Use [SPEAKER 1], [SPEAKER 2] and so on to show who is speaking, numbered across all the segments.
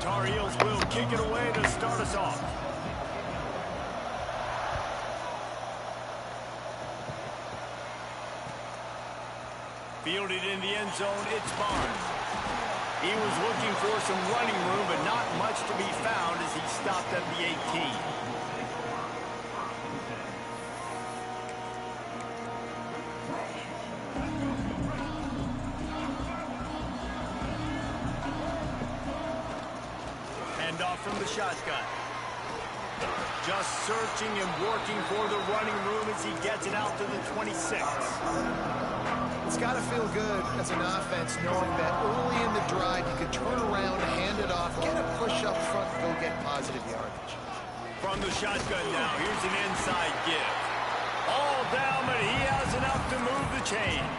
[SPEAKER 1] Tar Heels will kick it away to start us off. Fielded in the end zone, it's Barnes. He was looking for some running room, but not much to be found as he stopped at the 18. Off from the shotgun. Just searching and working for the running room as he gets it out to the 26.
[SPEAKER 2] It's got to feel good as an offense knowing that early in the drive you could turn around, hand it off, get a push up front, and go get positive yardage.
[SPEAKER 1] From the shotgun now, here's an inside give. All down, but he has enough to move the chains.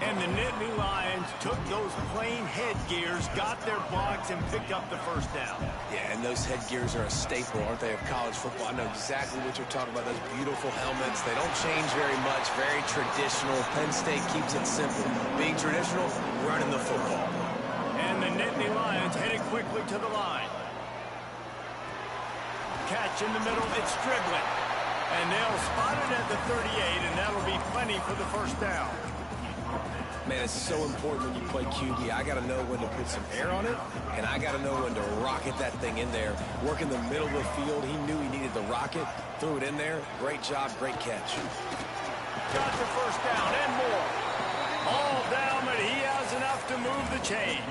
[SPEAKER 1] And the Nittany Lions took those plain headgears, got their blocks, and picked up the first down.
[SPEAKER 3] Yeah, and those headgears are a staple, aren't they, of college football? I know exactly what you're talking about, those beautiful helmets. They don't change very much, very traditional. Penn State keeps it simple. Being traditional, running the football.
[SPEAKER 1] And the Nittany Lions headed quickly to the line. Catch in the middle, it's dribbling. And they'll spot it at the 38, and that'll be plenty for the first down.
[SPEAKER 3] Man, it's so important when you play QB. I got to know when to put some air on it, and I got to know when to rocket that thing in there. Work in the middle of the field. He knew he needed the rocket, threw it in there. Great job, great catch.
[SPEAKER 1] Got the first down and more. All down, but he has enough to move the chains.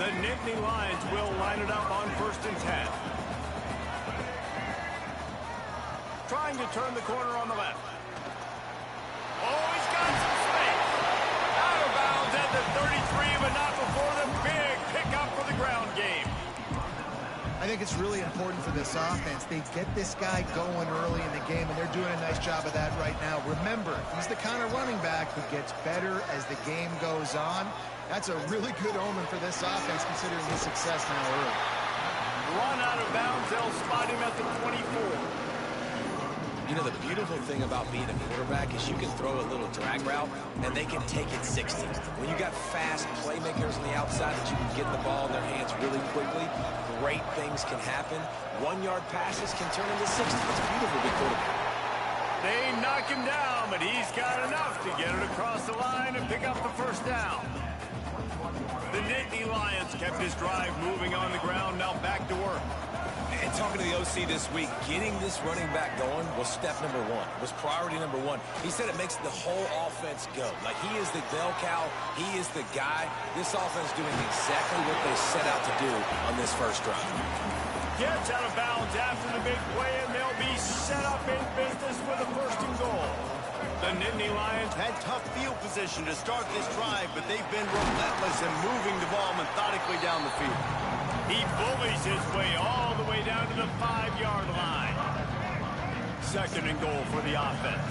[SPEAKER 1] The Nittany Lions will line it up on 1st and 10. Trying to turn the corner on the left. Oh, he's got some space. Out of bounds at the 33, but not before the big pickup for the ground game.
[SPEAKER 2] I think it's really important for this offense. They get this guy going early in the game, and they're doing a nice job of that right now. Remember, he's the kind of running back who gets better as the game goes on. That's a really good omen for this offense, considering his success now early.
[SPEAKER 1] Run out of bounds, they'll spot him at the 24.
[SPEAKER 3] You know, the beautiful thing about being a quarterback is you can throw a little drag route, and they can take it 60. When you got fast playmakers on the outside that you can get the ball in their hands really quickly, great things can happen. 1-yard passes can turn into 60. It's beautiful to be quarterback.
[SPEAKER 1] They knock him down, but he's got enough to get it across the line and pick up the first down. The Nittany Lions kept his drive moving on the ground, now back to work.
[SPEAKER 3] And talking to the OC this week, getting this running back going was step number one, was priority number one. He said it makes the whole offense go. Like, he is the bell cow, he is the guy. This offense doing exactly what they set out to do on this first drive.
[SPEAKER 1] Gets out of bounds after the big play, and they'll be set up in business with a 1st and goal. The Nittany Lions had tough field position to start this drive, but they've been relentless in moving the ball methodically down the field. He bullies his way all the way down to the 5-yard line. 2nd and goal for the offense.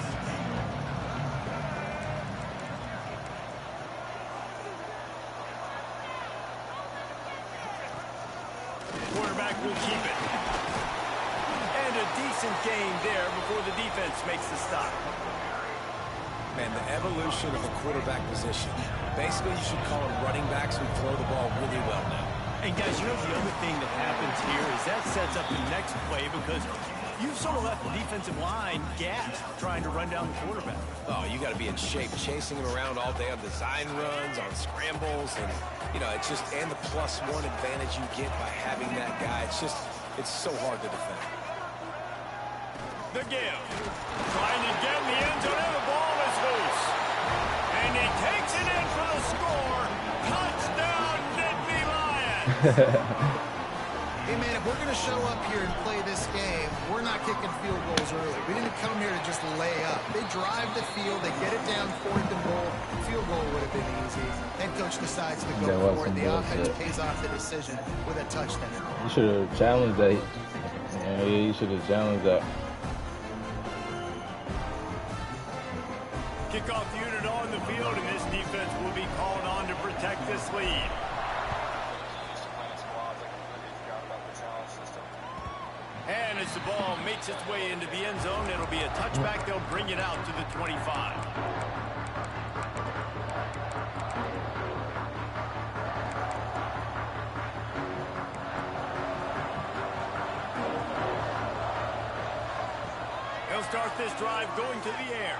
[SPEAKER 1] Quarterback will keep it. And a decent gain there before the defense makes the stop.
[SPEAKER 3] Man, the evolution of the quarterback position. Basically, you should call them running backs who throw the ball really well now.
[SPEAKER 1] And guys, you know the other thing that happens here is that sets up the next play because you've sort of left the defensive line gassed trying to run down the quarterback.
[SPEAKER 3] Oh, you got to be in shape, chasing him around all day on design runs, on scrambles, and, you know, it's just, and the +1 advantage you get by having that guy. It's just, it's so hard to defend.
[SPEAKER 1] The give. Trying to get in the end zone, and the ball is loose. And he takes it in for the score. Touchdown, Nittany Lions.
[SPEAKER 2] Hey, man, if we're going to show up here and play this game, we're not kicking field goals early. We didn't come here to just lay up. They drive the field. They get it down 4th and goal. Field goal would have been easy. Head coach decides to go for it. The offense pays off the decision with a touchdown.
[SPEAKER 4] You should have challenged that. Yeah, you should have challenged that.
[SPEAKER 1] Kickoff unit on the field, and this defense will be called on to protect this lead. And as the ball makes its way into the end zone, it'll be a touchback. They'll bring it out to the 25. He'll start this drive going to the air,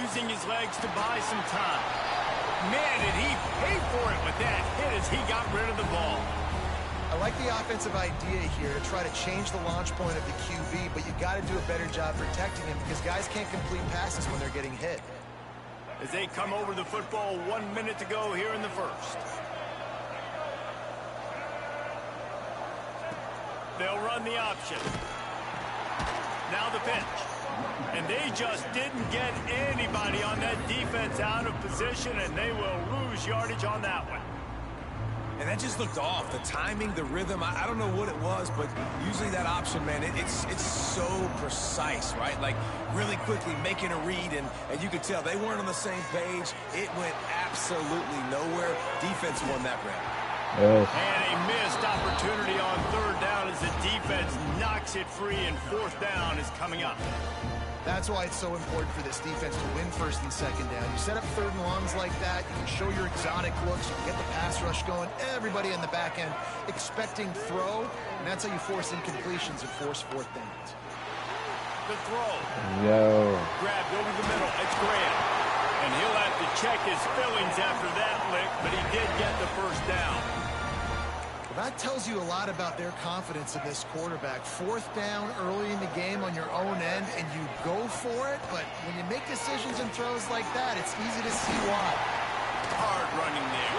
[SPEAKER 1] using his legs to buy some time. Man, did he pay for it with that hit as he got rid of the ball.
[SPEAKER 2] I like the offensive idea here to try to change the launch point of the QB, but you got to do a better job protecting him because guys can't complete passes when they're getting hit.
[SPEAKER 1] As they come over the football, 1 minute to go here in the first. They'll run the option. Now the pitch. And they just didn't get anybody on that defense out of position, and they will lose yardage on that one.
[SPEAKER 3] And that just looked off. The timing, the rhythm, I don't know what it was, but usually that option, man, it's so precise, right? Like, really quickly making a read, and you could tell they weren't on the same page. It went absolutely nowhere. Defense won that round.
[SPEAKER 4] Yes.
[SPEAKER 1] And a missed opportunity on third down as the defense knocks it free, and fourth down is coming up.
[SPEAKER 2] That's why it's so important for this defense to win first and second down. You set up third and longs like that, you can show your exotic looks, you can get the pass rush going, everybody in the back end expecting throw, and that's how you force incompletions and force fourth downs.
[SPEAKER 1] The throw.
[SPEAKER 4] Yo.
[SPEAKER 1] Grabbed over the middle. It's Graham. And he'll have to check his fillings after that lick, but he did get the first down.
[SPEAKER 2] That tells you a lot about their confidence in this quarterback. Fourth down early in the game on your own end, and you go for it, but when you make decisions and throws like that, it's easy to see why.
[SPEAKER 1] Hard running there.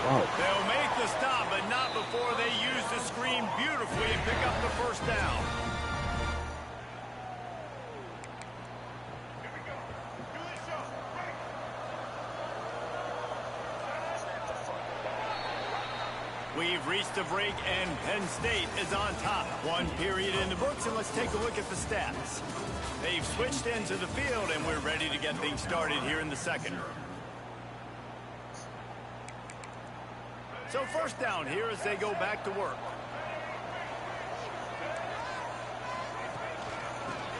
[SPEAKER 4] Wow.
[SPEAKER 1] They'll make the stop, but not before they use the screen beautifully and pick up the first down. We've reached a break, and Penn State is on top. One period in the books, and let's take a look at the stats. They've switched into the field, and we're ready to get things started here in the second. So first down here as they go back to work.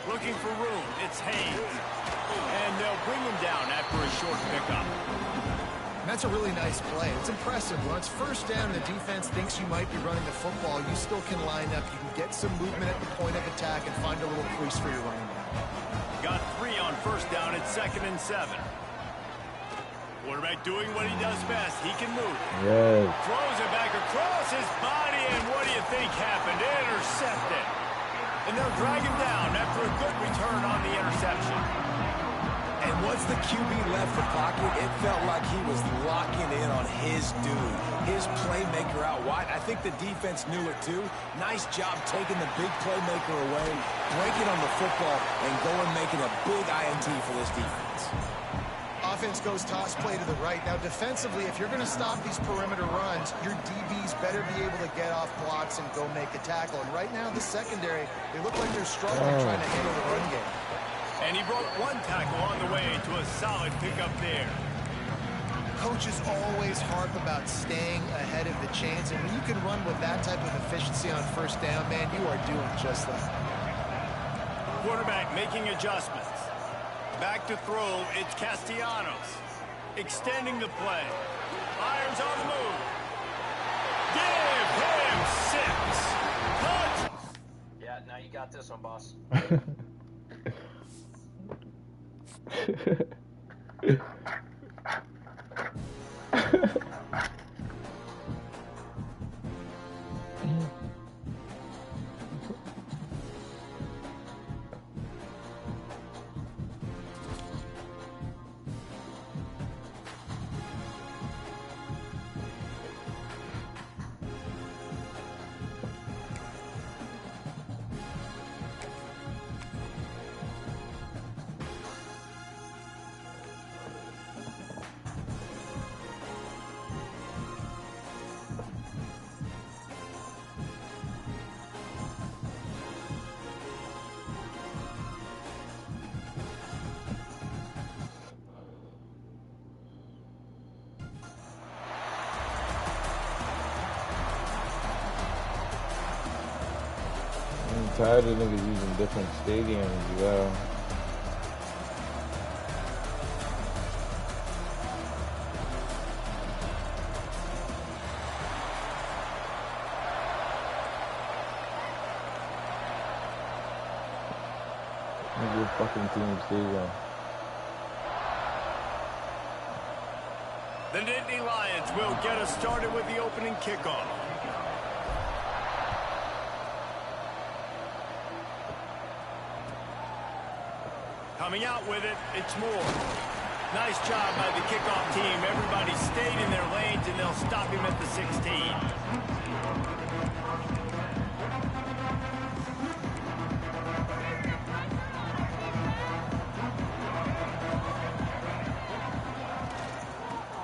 [SPEAKER 1] Looking for room, it's Haynes. And they'll bring him down after a short pickup.
[SPEAKER 2] And that's a really nice play. It's impressive. When it's first down and the defense thinks you might be running the football, you still can line up. You can get some movement at the point of attack and find a little crease for your running back.
[SPEAKER 1] Got 3 on first down at 2nd and 7. Quarterback doing what he does best. He can move.
[SPEAKER 4] Yes.
[SPEAKER 1] Throws it back across his body, and what do you think happened? Intercepted. And they'll drag him down after a good return on the interception.
[SPEAKER 3] And once the QB left the pocket, it felt like he was locking in on his dude, his playmaker out wide. I think the defense knew it too. Nice job taking the big playmaker away, breaking on the football, and going making a big INT for this defense.
[SPEAKER 2] Offense goes toss play to the right. Now defensively, if you're going to stop these perimeter runs, your DBs better be able to get off blocks and go make a tackle. And right now, the secondary, they look like they're struggling trying to handle the run game.
[SPEAKER 1] And he broke one tackle on the way to a solid pickup there.
[SPEAKER 2] Coaches always harp about staying ahead of the chains, and when you can run with that type of efficiency on first down, man, you are doing just that.
[SPEAKER 1] Quarterback making adjustments. Back to throw, it's Castellanos. Extending the play. Irons on the move. Give him 6. Touch.
[SPEAKER 5] Yeah, now you got this one, boss.
[SPEAKER 4] tired of niggas using different stadiums, yo. Nigga, fucking team stadium.
[SPEAKER 1] The Nittany Lions will get us started with the opening kickoff. Coming out with it, it's Moore. Nice job by the kickoff team. Everybody stayed in their lanes, and they'll stop him at the 16.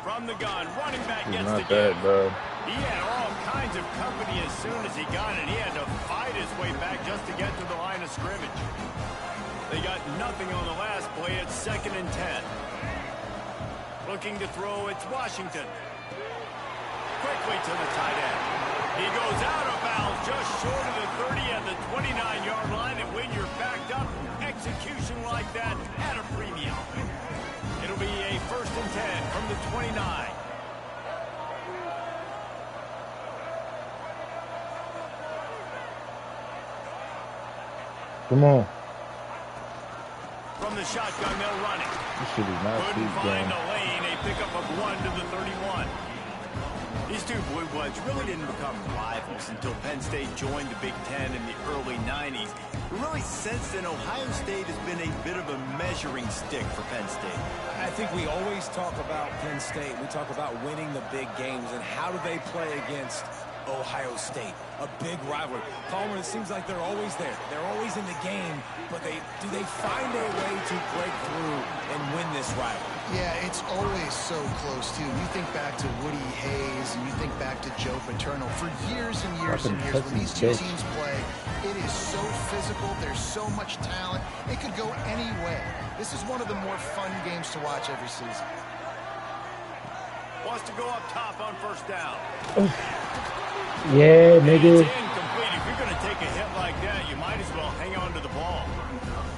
[SPEAKER 1] From the gun, running back gets the
[SPEAKER 4] bad,
[SPEAKER 1] give.
[SPEAKER 4] bro.
[SPEAKER 1] He had all kinds of company as soon as he got it. He had to fight his way back just to get to the line of scrimmage. They got nothing on the last play. It's 2nd and 10. Looking to throw, it's Washington. Quickly to the tight end. He goes out of bounds just short of the 30 at the 29-yard line. And when you're backed up, execution like that at a premium. It'll be a 1st and 10 from the 29.
[SPEAKER 4] Come on.
[SPEAKER 1] From the shotgun, they'll run it.
[SPEAKER 4] This shit is not
[SPEAKER 1] Couldn't
[SPEAKER 4] cheap,
[SPEAKER 1] find
[SPEAKER 4] game.
[SPEAKER 1] a lane. A pickup of 1 to the 31. These two Blue Bloods really didn't become rivals until Penn State joined the Big Ten in the early 90s. Really, since then, Ohio State has been a bit of a measuring stick for Penn State.
[SPEAKER 3] I think we always talk about Penn State. We talk about winning the big games and how do they play against Ohio State, a big rivalry. Palmer, it seems like they're always there. They're always in the game, but do they find a way to break through and win this rivalry?
[SPEAKER 2] Yeah, it's always so close, too. You think back to Woody Hayes, and you think back to Joe Paterno. For years and years and years, when these two teams play, it is so physical. There's so much talent. It could go any way. This is one of the more fun games to watch every season.
[SPEAKER 1] Wants to go up top on 1st down.
[SPEAKER 4] Yeah, nigga.
[SPEAKER 1] It's incomplete. If you're going to take a hit like that, you might as well hang on to the ball.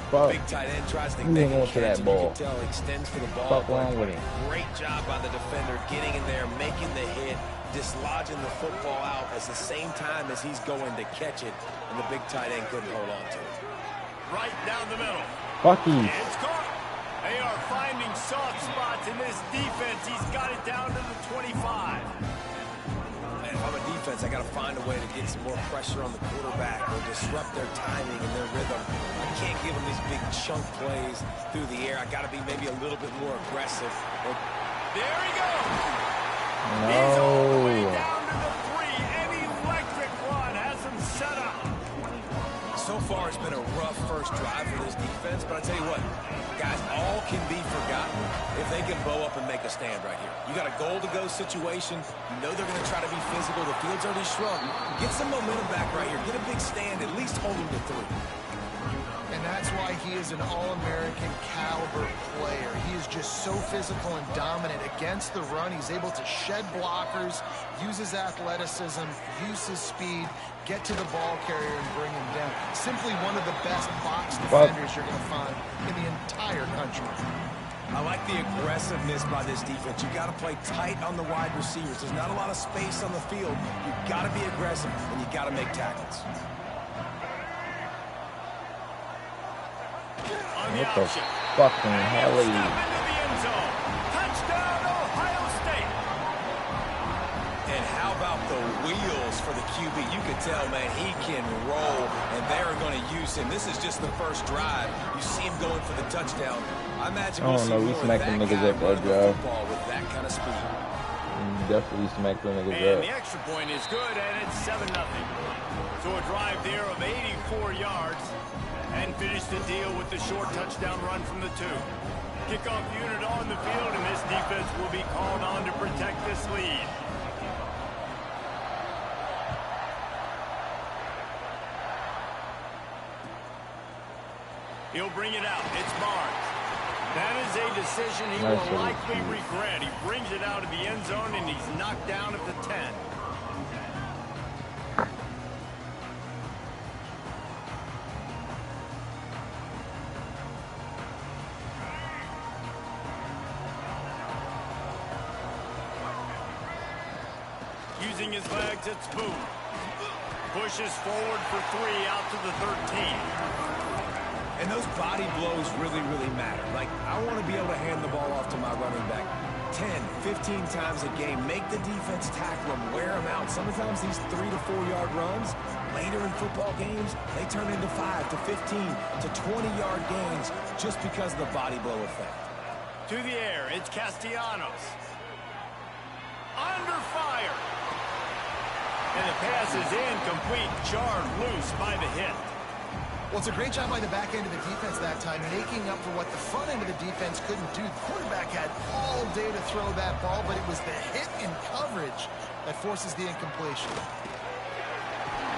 [SPEAKER 4] Fuck.
[SPEAKER 3] Big tight end tries to
[SPEAKER 4] Who
[SPEAKER 3] make
[SPEAKER 4] went
[SPEAKER 3] a
[SPEAKER 4] to that
[SPEAKER 3] catch,
[SPEAKER 4] ball?
[SPEAKER 3] and you can tell extends for the ball.
[SPEAKER 4] Fuck wrong with him?
[SPEAKER 3] Great job by the defender getting in there, making the hit, dislodging the football out at the same time as he's going to catch it, and the big tight end couldn't hold on to it.
[SPEAKER 1] Right down the middle.
[SPEAKER 4] Fucky.
[SPEAKER 1] And it's caught. They are finding soft spots in this defense. He's got it down to the 25.
[SPEAKER 3] And if I'm a defense, I got to find a way to get some more pressure on the quarterback or disrupt their timing and their rhythm. I can't give them these big chunk plays through the air. I got to be maybe a little bit more aggressive.
[SPEAKER 1] There he goes. He's all the way
[SPEAKER 4] No.
[SPEAKER 1] down to the 3. An electric run has him set up.
[SPEAKER 3] So far, it's been a rough first drive for this defense, but I tell you what, guys, all can be forgotten if they can bow up and make a stand right here. You got a goal-to-go situation. You know they're going to try to be physical. The field's already shrunk. Get some momentum back right here. Get a big stand. At least hold them to 3.
[SPEAKER 2] And that's why he is an All-American caliber player. He is just so physical and dominant against the run. He's able to shed blockers, use his athleticism, use his speed, get to the ball carrier and bring him down. Simply one of the best box defenders you're going to find in the entire country.
[SPEAKER 3] I like the aggressiveness by this defense. You got to play tight on the wide receivers. There's not a lot of space on the field. You got to be aggressive, and you got to make tackles.
[SPEAKER 4] What the fucking hell are you?
[SPEAKER 1] Touchdown, Ohio State.
[SPEAKER 3] And how about the wheels for the QB? You can tell, man, he can roll, and they're going to use him. This is just the first drive. You see him going for the touchdown. I imagine we'll see more of that guy running the football with that kind of speed.
[SPEAKER 4] Definitely smack the niggas
[SPEAKER 1] And
[SPEAKER 4] up.
[SPEAKER 1] the extra point is good, and it's 7-0. So a drive there of 84 yards. And finish the deal with the short touchdown run from the 2. Kickoff unit on the field, and this defense will be called on to protect this lead. He'll bring it out. It's Barnes. That is a decision he will likely regret. He brings it out of the end zone, and he's knocked down at the 10. Using his legs, it's Boone. Pushes forward for 3 out to the 13.
[SPEAKER 3] And those body blows really, really matter. Like, I want to be able to hand the ball off to my running back 10, 15 times a game. Make the defense tackle him, wear him out. Sometimes these 3 to 4 yard runs, later in football games, they turn into 5 to 15 to 20 yard gains just because of the body blow effect.
[SPEAKER 1] To the air, it's Castellanos. Under fire. And the pass is incomplete, jarred loose by the hit.
[SPEAKER 2] Well, it's a great job by the back end of the defense that time, making up for what the front end of the defense couldn't do. The quarterback had all day to throw that ball, but it was the hit in coverage that forces the incompletion.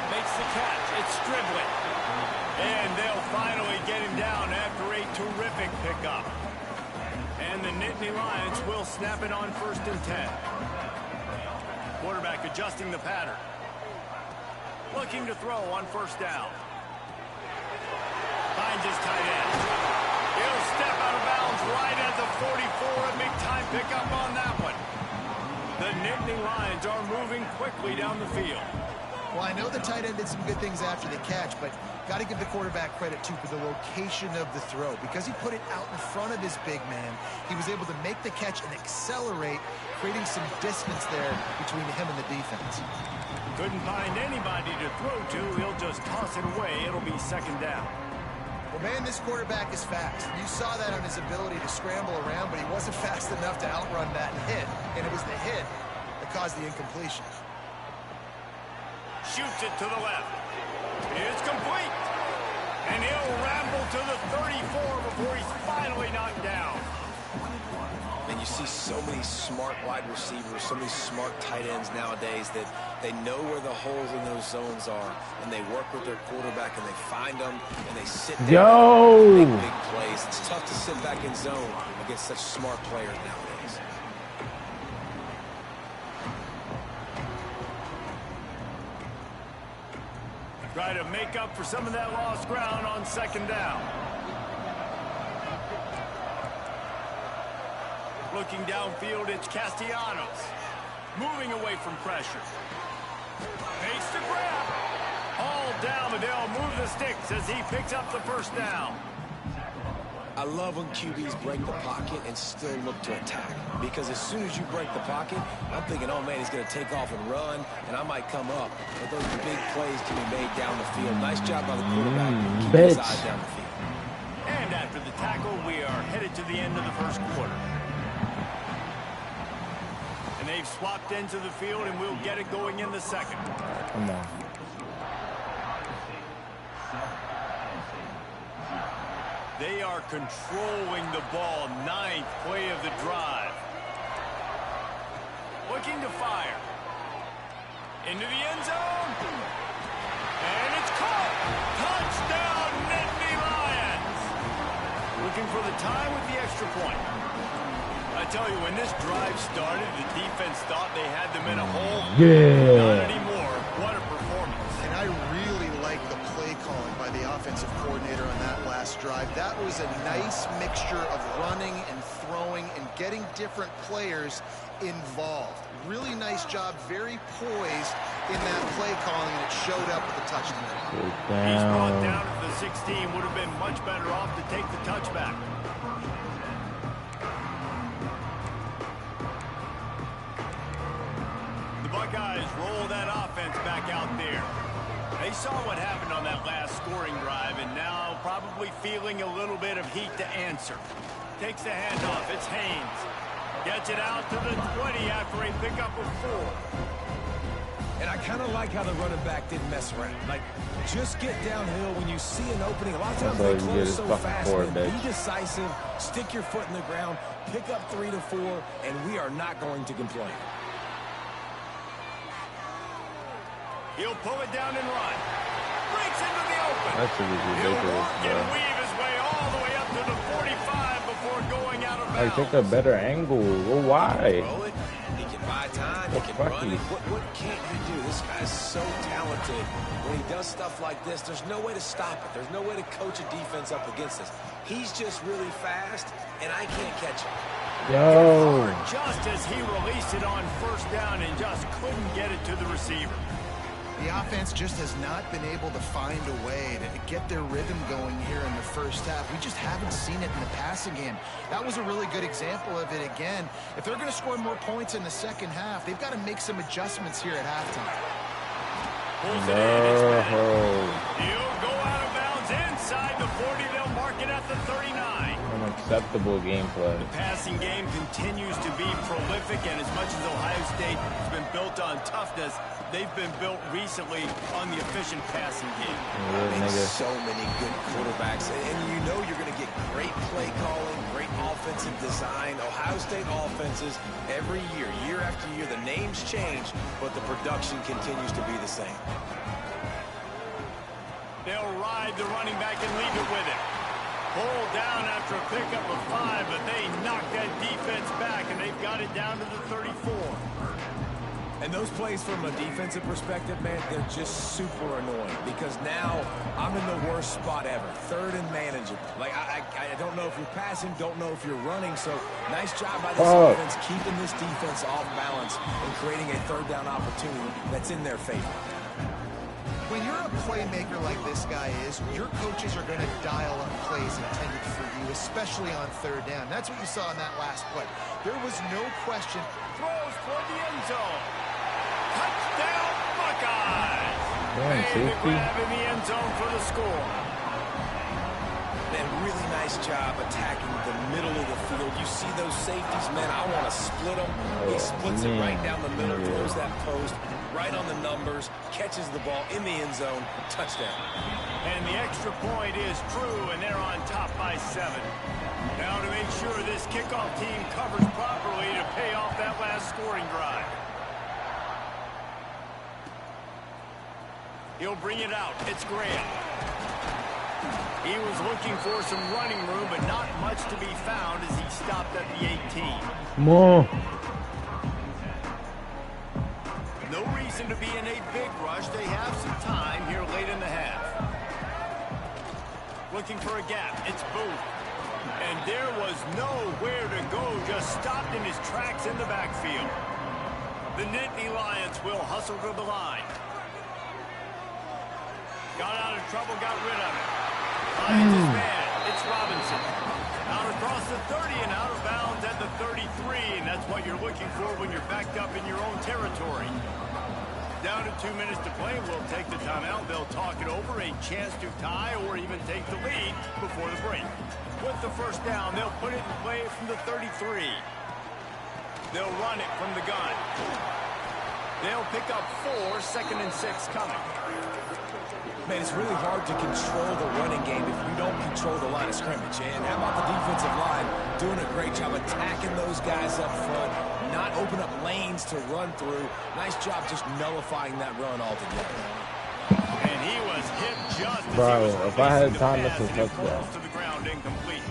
[SPEAKER 1] Makes the catch. It's Stribley. And they'll finally get him down after a terrific pickup. And the Nittany Lions will snap it on 1st and 10. Quarterback adjusting the pattern. Looking to throw on 1st down. Finds his tight end. He'll step out of bounds right at the 44. A big time pickup on that one. The Nittany Lions are moving quickly down the field.
[SPEAKER 2] Well, I know the tight end did some good things after the catch, but got to give the quarterback credit, too, for the location of the throw. Because he put it out in front of his big man, he was able to make the catch and accelerate, creating some distance there between him and the defense.
[SPEAKER 1] Couldn't find anybody to throw to. He'll just toss it away. It'll be 2nd down.
[SPEAKER 2] Well, man, this quarterback is fast. You saw that on his ability to scramble around, but he wasn't fast enough to outrun that hit. And it was the hit that caused the incompletion.
[SPEAKER 1] Shoots it to the left. It's complete. And he'll ramble to the 34 before he's finally knocked down.
[SPEAKER 3] And you see so many smart wide receivers, so many smart tight ends nowadays that they know where the holes in those zones are, and they work with their quarterback, and they find them, and they sit there and make big plays. It's tough to sit back in zone against such smart players nowadays.
[SPEAKER 1] Try to make up for some of that lost ground on 2nd down. Looking downfield, it's Castellanos. Moving away from pressure. Makes the grab. All down, but they'll move the sticks as he picks up the 1st down.
[SPEAKER 3] I love when QBs break the pocket and still look to attack. Because as soon as you break the pocket, I'm thinking, oh man, he's going to take off and run, and I might come up. But those big plays can be made down the field. Nice job by the quarterback. Keep his eyes down the field.
[SPEAKER 1] And after the tackle, we are headed to the end of the 1st quarter. And they've swapped into the field, and we'll get it going in the 2nd.
[SPEAKER 4] Come on.
[SPEAKER 1] They are controlling the ball. 9th play of the drive. Looking to fire. Into the end zone. And it's caught. Touchdown, Nittany Lions. Looking for the tie with the extra point. I tell you, when this drive started, the defense thought they had them in a hole.
[SPEAKER 4] Yeah.
[SPEAKER 1] Not anymore. What a performance.
[SPEAKER 2] And I really like the play calling by the offensive coordinator on that last drive. That was a nice mixture of running and throwing and getting different players involved. Really nice job, very poised in that play calling, and it showed up with the touchdown.
[SPEAKER 1] He's brought down at the 16. Would have been much better off to take the touchback. The Buckeyes roll that offense back out there. They saw what happened on that last scoring drive, and now probably feeling a little bit of heat to answer. Takes the handoff. It's Haynes. Gets it out to the 20 after a pickup of 4.
[SPEAKER 3] And I kind of like how the running back didn't mess around. Like, just get downhill when you see an opening. A lot of times they close so fast, man. Be decisive, stick your foot in the ground, pick up 3 to 4, and we are not going to complain.
[SPEAKER 1] He'll pull it down and run. Breaks into the open.
[SPEAKER 4] That's ridiculous,
[SPEAKER 1] He'll walk and weave his way all the way up to the 45 before going out of bounds.
[SPEAKER 4] I take a better angle. Well, why?
[SPEAKER 3] Throw it. He can buy time. He can run it. What can't he do? This guy's so talented. When he does stuff like this, there's no way to stop it. There's no way to coach a defense up against this. He's just really fast, and I can't catch him.
[SPEAKER 4] Yo.
[SPEAKER 1] Just as he released it on first down and just couldn't get it to the receiver.
[SPEAKER 2] The offense just has not been able to find a way to get their rhythm going here in the first half. We just haven't seen it in the passing game. That was a really good example of it again. If they're going to score more points in the second half, they've got to make some adjustments here at halftime.
[SPEAKER 1] Pulls it in. It's back. He'll go out of bounds inside the 40. They'll mark it at the 39.
[SPEAKER 4] Unacceptable gameplay.
[SPEAKER 1] The passing game continues to be prolific, and as much as Ohio State has been built on toughness, they've been built recently on the efficient passing game.
[SPEAKER 3] So many good quarterbacks, and you know you're going to get great play calling, great offensive design. Ohio State offenses every year, year after year, the names change, but the production continues to be the same.
[SPEAKER 1] They'll ride the running back and leave it with it. Pulled down after a pickup of 5, but they knocked that defense back, and they've got it down to the 34.
[SPEAKER 3] And those plays from a defensive perspective, man, they're just super annoying because now I'm in the worst spot ever. Third and manageable. Like, I don't know if you're passing, don't know if you're running. So nice job by this offense keeping this defense off balance and creating a third down opportunity that's in their favor.
[SPEAKER 2] When you're a playmaker like this guy is, your coaches are going to dial up plays intended for you, especially on third down. That's what you saw in that last play. There was no question.
[SPEAKER 1] Throws for the end zone. Touchdown, Buckeyes!
[SPEAKER 4] Made the
[SPEAKER 1] grab in the end zone for the score.
[SPEAKER 3] Man, really nice job attacking the middle of the field. You see those safeties, man, I want to split them. He splits it right down the middle, throws that post, right on the numbers, catches the ball in the end zone, touchdown.
[SPEAKER 1] And the extra point is true, and they're on top by 7. Now to make sure this kickoff team covers properly to pay off that last scoring drive. He'll bring it out. It's Graham. He was looking for some running room, but not much to be found as he stopped at the 18.
[SPEAKER 4] More.
[SPEAKER 1] No reason to be in a big rush. They have some time here late in the half. Looking for a gap. It's Booth. And there was nowhere to go. Just stopped in his tracks in the backfield. The Nittany Lions will hustle to the line. Got out of trouble, got rid of it. Finds his man. It's Robinson. Out across the 30 and out of bounds at the 33. And that's what you're looking for when you're backed up in your own territory. Down to 2 minutes to play. We'll take the timeout. They'll talk it over. A chance to tie or even take the lead before the break. With the first down, they'll put it in play from the 33. They'll run it from the gun. They'll pick up 4, 2nd and 6 coming.
[SPEAKER 3] Man, it's really hard to control the running game if you don't control the line of scrimmage. And how about the defensive line doing a great job attacking those guys up front, not open up lanes to run through. Nice job just nullifying that run altogether.
[SPEAKER 1] And he was hit just as
[SPEAKER 4] Bro,
[SPEAKER 1] he was
[SPEAKER 4] if I had
[SPEAKER 1] releasing
[SPEAKER 4] time,
[SPEAKER 1] the
[SPEAKER 4] this
[SPEAKER 1] pass,
[SPEAKER 4] was
[SPEAKER 1] and it
[SPEAKER 4] touchdown.
[SPEAKER 1] falls to the ground incomplete.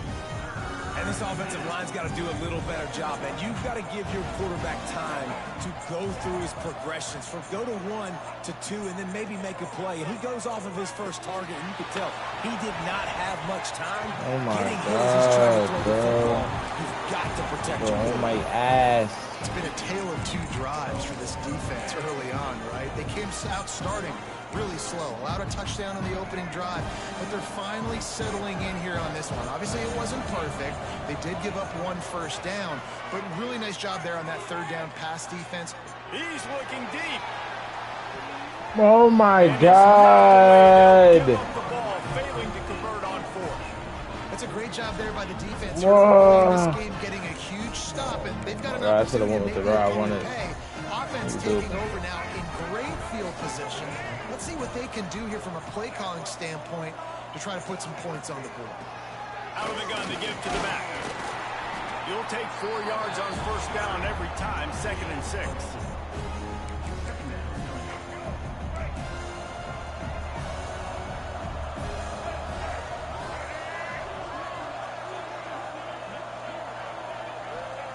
[SPEAKER 3] And this offensive line's got to do a little better job, man. You've got to give your quarterback time to go through his progressions from go to 1 to 2 and then maybe make a play. And he goes off of his first target, and you can tell he did not have much time.
[SPEAKER 4] Oh my
[SPEAKER 3] getting hit as he's trying to throw
[SPEAKER 4] God,
[SPEAKER 3] the
[SPEAKER 4] bro.
[SPEAKER 3] football. You've got to protect your
[SPEAKER 4] Oh
[SPEAKER 3] quarterback.
[SPEAKER 4] my ass.
[SPEAKER 2] It's been a tale of 2 drives for this defense early on, right? They came out starting really slow, allowed a touchdown on the opening drive, but they're finally settling in here on this one. Obviously, it wasn't perfect. They did give up 1 first down, but really nice job there on that third down pass defense.
[SPEAKER 1] He's looking deep.
[SPEAKER 4] Oh my
[SPEAKER 1] And it's not the way they'll
[SPEAKER 4] God.
[SPEAKER 1] give up the ball, failing to convert on 4th.
[SPEAKER 2] That's a great job there by the defense.
[SPEAKER 4] Whoa.
[SPEAKER 2] Early in this game, getting a huge stop, and they've got an
[SPEAKER 4] I should have
[SPEAKER 2] opportunity
[SPEAKER 4] went
[SPEAKER 2] to
[SPEAKER 4] with
[SPEAKER 2] make
[SPEAKER 4] the route I
[SPEAKER 2] that
[SPEAKER 4] wanted.
[SPEAKER 2] pay. Offense taking over now in great field position. Let's see what they can do here from a play calling standpoint to try to put some points on the board.
[SPEAKER 1] Out of the gun to give to the back. You'll take 4 yards on first down every time, 2nd and 6.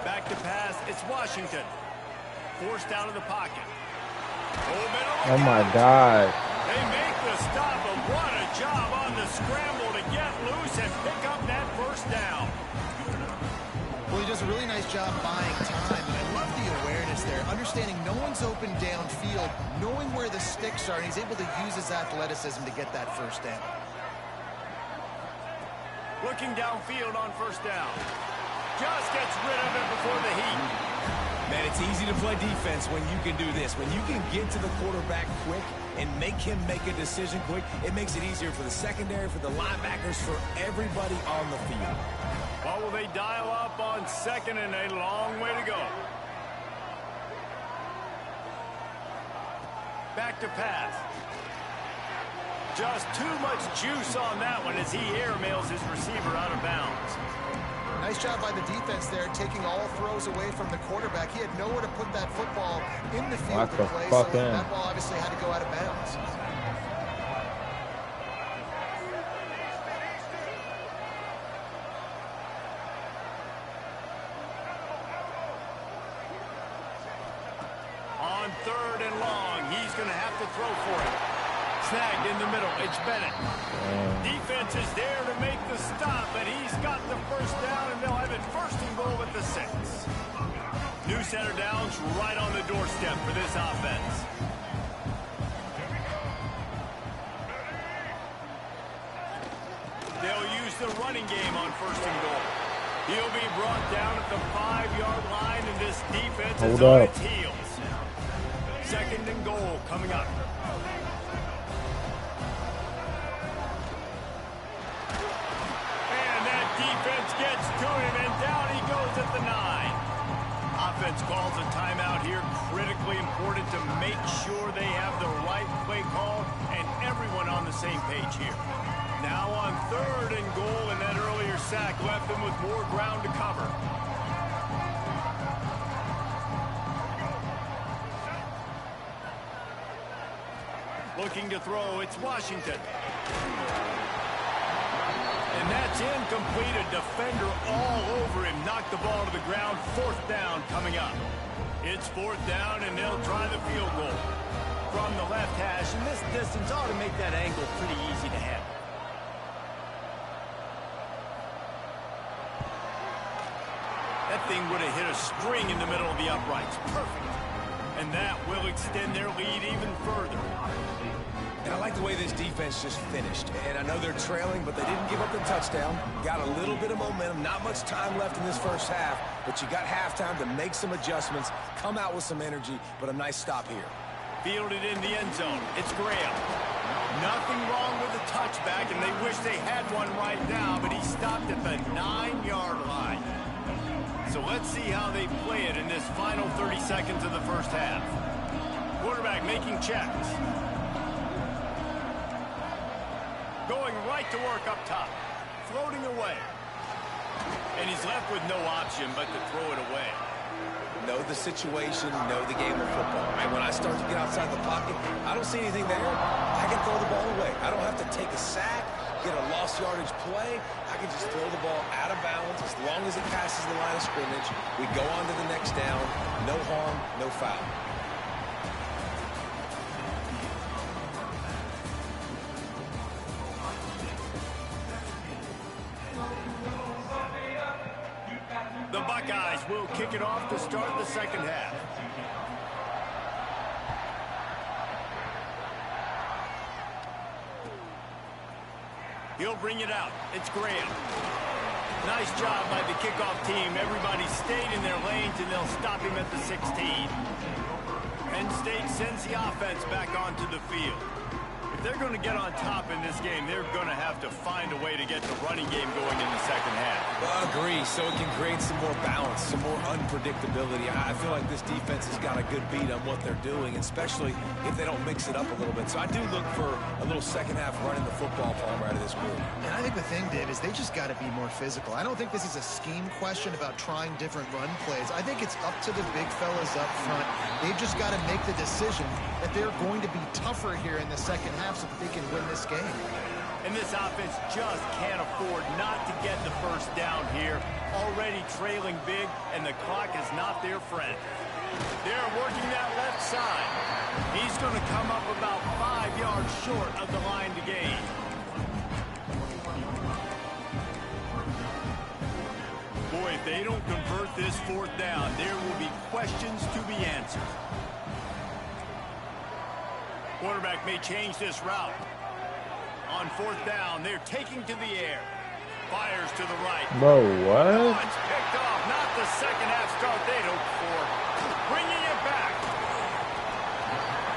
[SPEAKER 1] Back to pass, it's Washington. Forced out of the pocket.
[SPEAKER 4] Oh my God.
[SPEAKER 1] They make the stop, but what a job on the scramble to get loose and pick up that first down.
[SPEAKER 2] Well, he does a really nice job buying time, and I love the awareness there, understanding no one's open downfield, knowing where the sticks are, and he's able to use his athleticism to get that first down.
[SPEAKER 1] Looking downfield on first down. Just gets rid of it before the heat.
[SPEAKER 3] Man, it's easy to play defense when you can do this. When you can get to the quarterback quick and make him make a decision quick, it makes it easier for the secondary, for the linebackers, for everybody on the field.
[SPEAKER 1] What will they dial up on second and a long way to go? Back to pass. Just too much juice on that one as he airmails his receiver out of bounds.
[SPEAKER 2] Nice job by the defense there, taking all throws away from the quarterback. He had nowhere to put that football in the field to play, so that ball obviously had to go out of bounds.
[SPEAKER 1] On third and long, he's going to have to throw for it. Snagged in the middle, it's Bennett. Defense is there to make the stop, but he's got the first down, and they'll have it first and goal at the 6. New center downs right on the doorstep for this offense. They'll use the running game on first and goal. He'll be brought down at the 5-yard line, and this defense is on its heels. Second and goal coming up. Defense gets to him, and down he goes at the 9. Offense calls a timeout here. Critically important to make sure they have the right play call and everyone on the same page here. Now on third and goal, and that earlier sack left them with more ground to cover. Looking to throw, it's Washington. And that's incomplete. A defender all over him. Knocked the ball to the ground. Fourth down coming up. It's fourth down, and they'll try the field goal. From the left hash, and this distance ought to make that angle pretty easy to handle. That thing would have hit a string in the middle of the uprights. Perfect. And that will extend their lead even further.
[SPEAKER 3] And I like the way this defense just finished. And I know they're trailing, but they didn't give up the touchdown. Got a little bit of momentum. Not much time left in this first half, but you got halftime to make some adjustments, come out with some energy, but a nice stop here.
[SPEAKER 1] Fielded in the end zone. It's Graham. Nothing wrong with the touchback, and they wish they had one right now, but he stopped at the 9-yard line. So let's see how they play it in this final 30 seconds of the first half. Quarterback making checks. Going right to work up top. Floating away. And he's left with no option but to throw it away.
[SPEAKER 3] Know the situation, know the game of football. And when I start to get outside the pocket, I don't see anything there. I can throw the ball away. I don't have to take a sack, get a lost yardage play. I can just throw the ball out of bounds as long as it passes the line of scrimmage. We go on to the next down. No harm, no foul.
[SPEAKER 1] The Buckeyes will kick it off to start the second half. He'll bring it out. It's Graham. Nice job by the kickoff team. Everybody stayed in their lanes, and they'll stop him at the 16. Penn State sends the offense back onto the field. If they're going to get on top in this game, they're going to have to find a way to get the running game going in the second half.
[SPEAKER 3] Agree, so it can create some more balance, some more unpredictability. I feel like this defense has got a good beat on what they're doing, especially if they don't mix it up a little bit. So I do look for a little second half running the football Palmer out of this group.
[SPEAKER 2] And I think the thing, Dave, is they just got to be more physical. I don't think this is a scheme question about trying different run plays. I think it's up to the big fellas up front. They've just got to make the decision that they're going to be tougher here in the second half so that they can win this game.
[SPEAKER 1] And this offense just can't afford not to get the first down here. Already trailing big, and the clock is not their friend. They're working that left side. He's going to come up about 5 yards short of the line to gain. Boy, if they they don't convert this fourth down, there will be questions to be answered. Quarterback may change this route. On fourth down, they're taking to the air. Fires to the right.
[SPEAKER 4] Bro, what?
[SPEAKER 1] Oh, it's picked off. Not the second half start they'd hoped for. Bringing it back.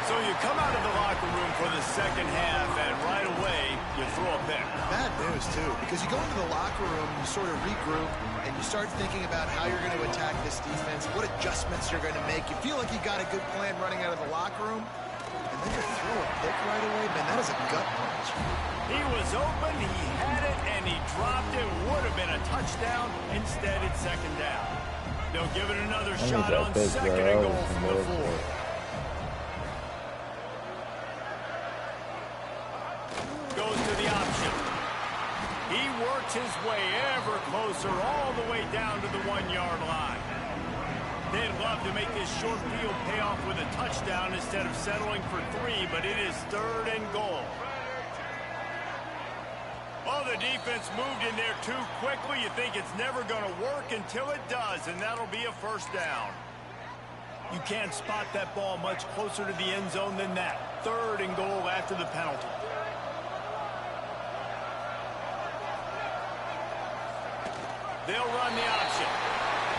[SPEAKER 1] So you come out of the locker room for the second half, and right away, you throw a pick.
[SPEAKER 2] Bad news, too, because you go into the locker room, you sort of regroup, and you start thinking about how you're going to attack this defense, what adjustments you're going to make. You feel like you got a good plan running out of the locker room, and then you throw a pick right away. Man, that is a gut punch.
[SPEAKER 1] He was open, he had it, and he dropped it. Would have been a touchdown. Instead, it's second down. They'll give it another shot on second and goal from the 4. Goes to the option. He works his way ever closer all the way down to the 1-yard line. They'd love to make this short field pay off with a touchdown instead of settling for 3, but it is third and goal. Oh, the defense moved in there too quickly. You think it's never going to work until it does, and that'll be a first down. You can't spot that ball much closer to the end zone than that. Third and goal after the penalty. They'll run the option.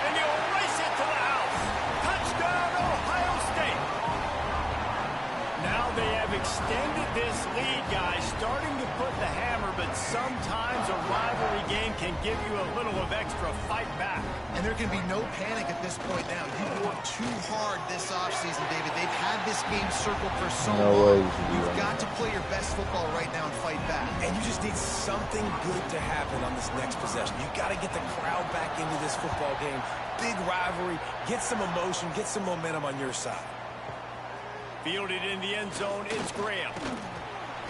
[SPEAKER 1] And you'll race it to the house. Touchdown, Ohio State. Now they have extended this lead, guys, starting to put the hammer, but sometimes a rivalry game can give you a little of extra fight back.
[SPEAKER 2] And there can be no panic at this point now. You've worked too hard this offseason, David. They've had this game circled for so long. You've got to play your best football right now and fight back.
[SPEAKER 3] And you just need something good to happen on this next possession. You got to get the crowd back into this football game. Big rivalry. Get some emotion. Get some momentum on your side.
[SPEAKER 1] Fielded in the end zone, it's Graham.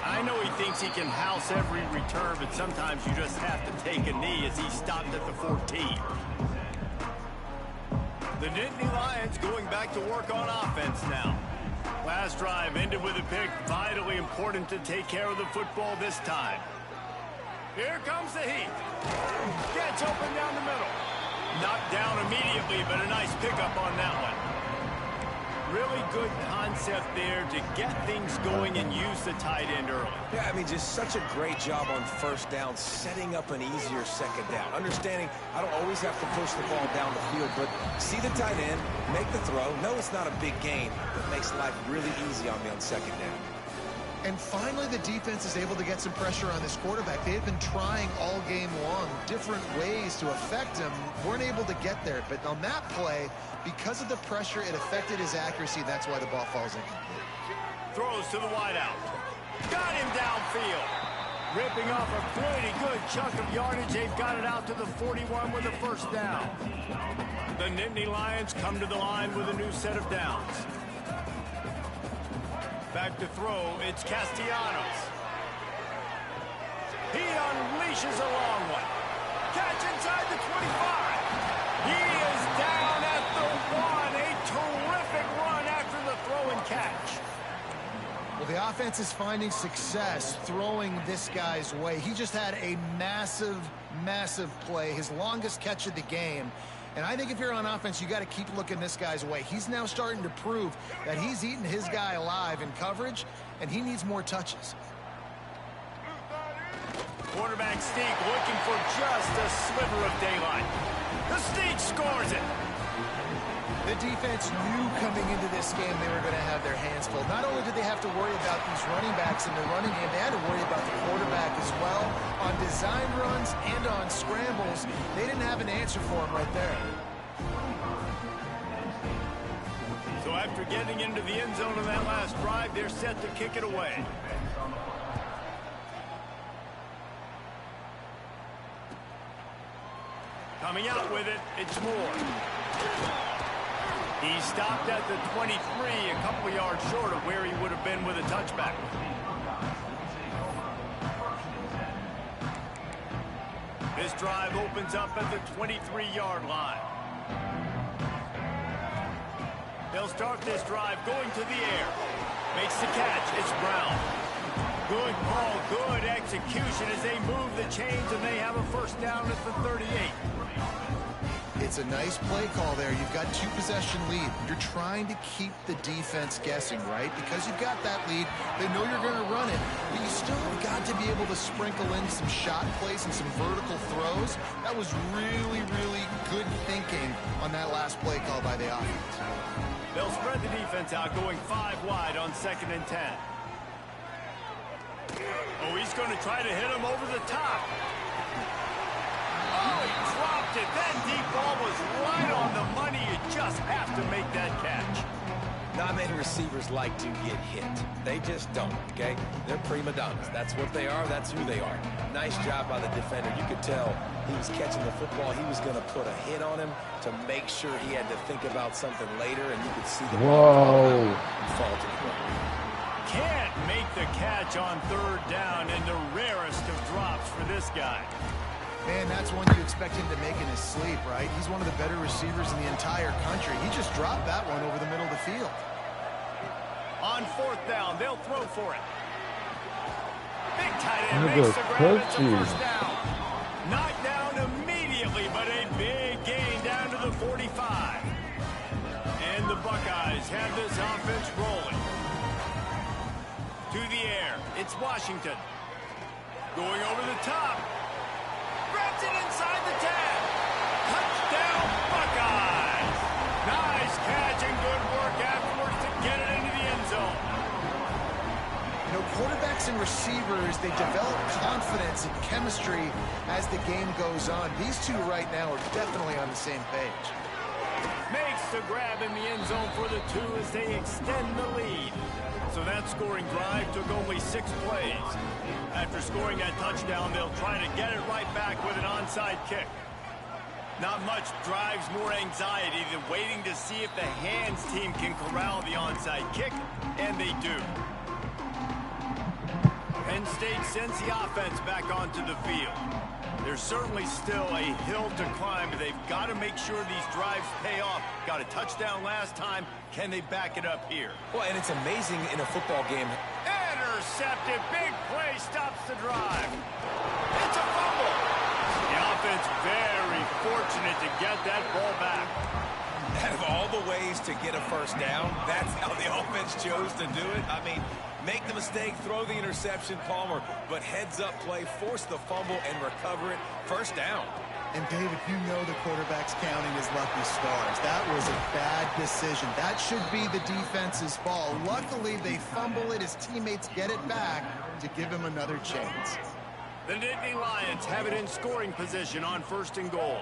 [SPEAKER 1] I know he thinks he can house every return, but sometimes you just have to take a knee as he stopped at the 14. The Nittany Lions going back to work on offense now. Last drive ended with a pick. Vitally important to take care of the football this time. Here comes the heat. Gets open down the middle. Knocked down immediately, but a nice pickup on that one. Really good concept there to get things going and use the tight end early.
[SPEAKER 3] Yeah, I mean, just such a great job on first down, setting up an easier second down. Understanding I don't always have to push the ball down the field, but see the tight end, make the throw. No, it's not a big gain, but makes life really easy on me on second down.
[SPEAKER 2] And finally, the defense is able to get some pressure on this quarterback. They've been trying all game long different ways to affect him. Weren't able to get there. But on that play, because of the pressure, it affected his accuracy. That's why the ball falls incomplete.
[SPEAKER 1] Throws to the wideout. Got him downfield. Ripping off a pretty good chunk of yardage. They've got it out to the 41 with a first down. The Nittany Lions come to the line with a new set of downs. Back to throw, it's Castellanos. He unleashes a long one. Catch inside the 25. He is down at the 1. A terrific run after the throw and catch.
[SPEAKER 2] Well, the offense is finding success throwing this guy's way. He just had a massive, massive play, his longest catch of the game. And I think if you're on offense, you got to keep looking this guy's way. He's now starting to prove that he's eating his guy alive in coverage, and he needs more touches.
[SPEAKER 1] Quarterback Steak looking for just a sliver of daylight. The Steak scores it.
[SPEAKER 2] The defense knew coming into this game they were going to have their hands full. Not only did they have to worry about these running backs in the running game, they had to worry about the quarterback as well. On design runs and on scrambles, they didn't have an answer for him right there.
[SPEAKER 1] So after getting into the end zone on that last drive, they're set to kick it away. Coming out with it, it's Moore. He stopped at the 23, a couple of yards short of where he would have been with a touchback. This drive opens up at the 23-yard line. They'll start this drive going to the air. Makes the catch. It's Brown. Good call, good execution as they move the chains, and they have a first down at the 38.
[SPEAKER 2] It's a nice play call there. You've got 2-possession lead. You're trying to keep the defense guessing, right? Because you've got that lead, they know you're going to run it, but you still have got to be able to sprinkle in some shot plays and some vertical throws. That was really, really good thinking on that last play call by the offense.
[SPEAKER 1] They'll spread the defense out, going 5 wide on 2nd and 10. Oh, he's going to try to hit him over the top. Oh, he dropped it. That deep ball was right on the money. You just have to make that catch.
[SPEAKER 3] Not many receivers like to get hit. They just don't, okay? They're prima donnas. That's what they are. That's who they are. Nice job by the defender. You could tell he was catching the football. He was going to put a hit on him to make sure he had to think about something later, and you could see the ball fall to the ground.
[SPEAKER 1] Can't make the catch on 3rd down, and the rarest of drops for this guy.
[SPEAKER 2] Man, that's one you expect him to make in his sleep, right? He's one of the better receivers in the entire country. He just dropped that one over the middle of the field.
[SPEAKER 1] On 4th down, they'll throw for it. Big tight end makes the grab. It's a 1st down. Knocked down immediately, but a big gain down to the 45. And the Buckeyes have this offense rolling. To the air, it's Washington. Going over the top. Grabs it inside the 10. Touchdown, Buckeyes. Nice catch and good work afterwards to get it into the end zone.
[SPEAKER 2] You know, quarterbacks and receivers, they develop confidence and chemistry as the game goes on. These two right now are definitely on the same page.
[SPEAKER 1] Makes the grab in the end zone for the 2 as they extend the lead. So that scoring drive took only 6 plays. After scoring that touchdown, they'll try to get it right back with an onside kick. Not much drives more anxiety than waiting to see if the hands team can corral the onside kick, and they do. Penn State sends the offense back onto the field. There's certainly still a hill to climb, but they've got to make sure these drives pay off. Got a touchdown last time. Can they back it up here?
[SPEAKER 3] Well, and it's amazing in a football game.
[SPEAKER 1] Intercepted. Big play stops the drive. It's a fumble. The offense very fortunate to get that ball back.
[SPEAKER 3] Out of all the ways to get a 1st down, that's how the offense chose to do it. I mean, make the mistake, throw the interception, Palmer, but heads-up play, force the fumble, and recover it. 1st down.
[SPEAKER 2] And, David, you know the quarterback's counting his lucky stars. That was a bad decision. That should be the defense's ball. Luckily, they fumble it. His teammates get it back to give him another chance.
[SPEAKER 1] The Nittany Lions have it in scoring position on 1st and goal.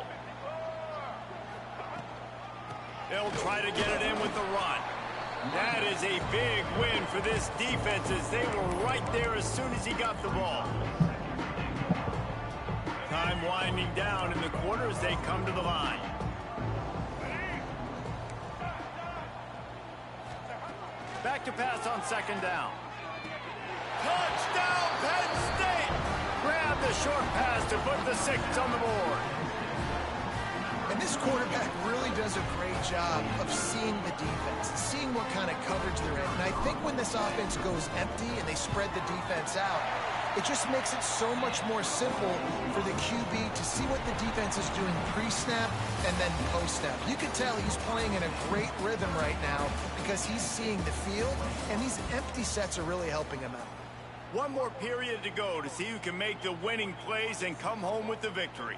[SPEAKER 1] They'll try to get it in with the run. That is a big win for this defense as they were right there as soon as he got the ball. Time winding down in the quarter as they come to the line. Back to pass on 2nd down. Touchdown, Penn State! Grab the short pass to put the 6 on the board.
[SPEAKER 2] And this quarterback really does a great job of seeing the defense, seeing what kind of coverage they're in. And I think when this offense goes empty and they spread the defense out, it just makes it so much more simple for the QB to see what the defense is doing pre-snap and then post-snap. You can tell he's playing in a great rhythm right now because he's seeing the field, and these empty sets are really helping him out.
[SPEAKER 1] One more period to go to see who can make the winning plays and come home with the victory.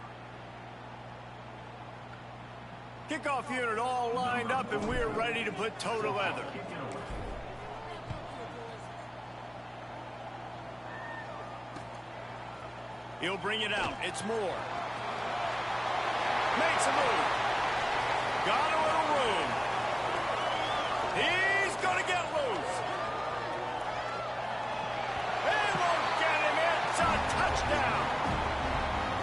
[SPEAKER 1] Kickoff unit all lined up, and we're ready to put toe to leather. He'll bring it out. It's Moore. Makes a move. Got a little room. He's going to get loose. They won't get him. It's a touchdown.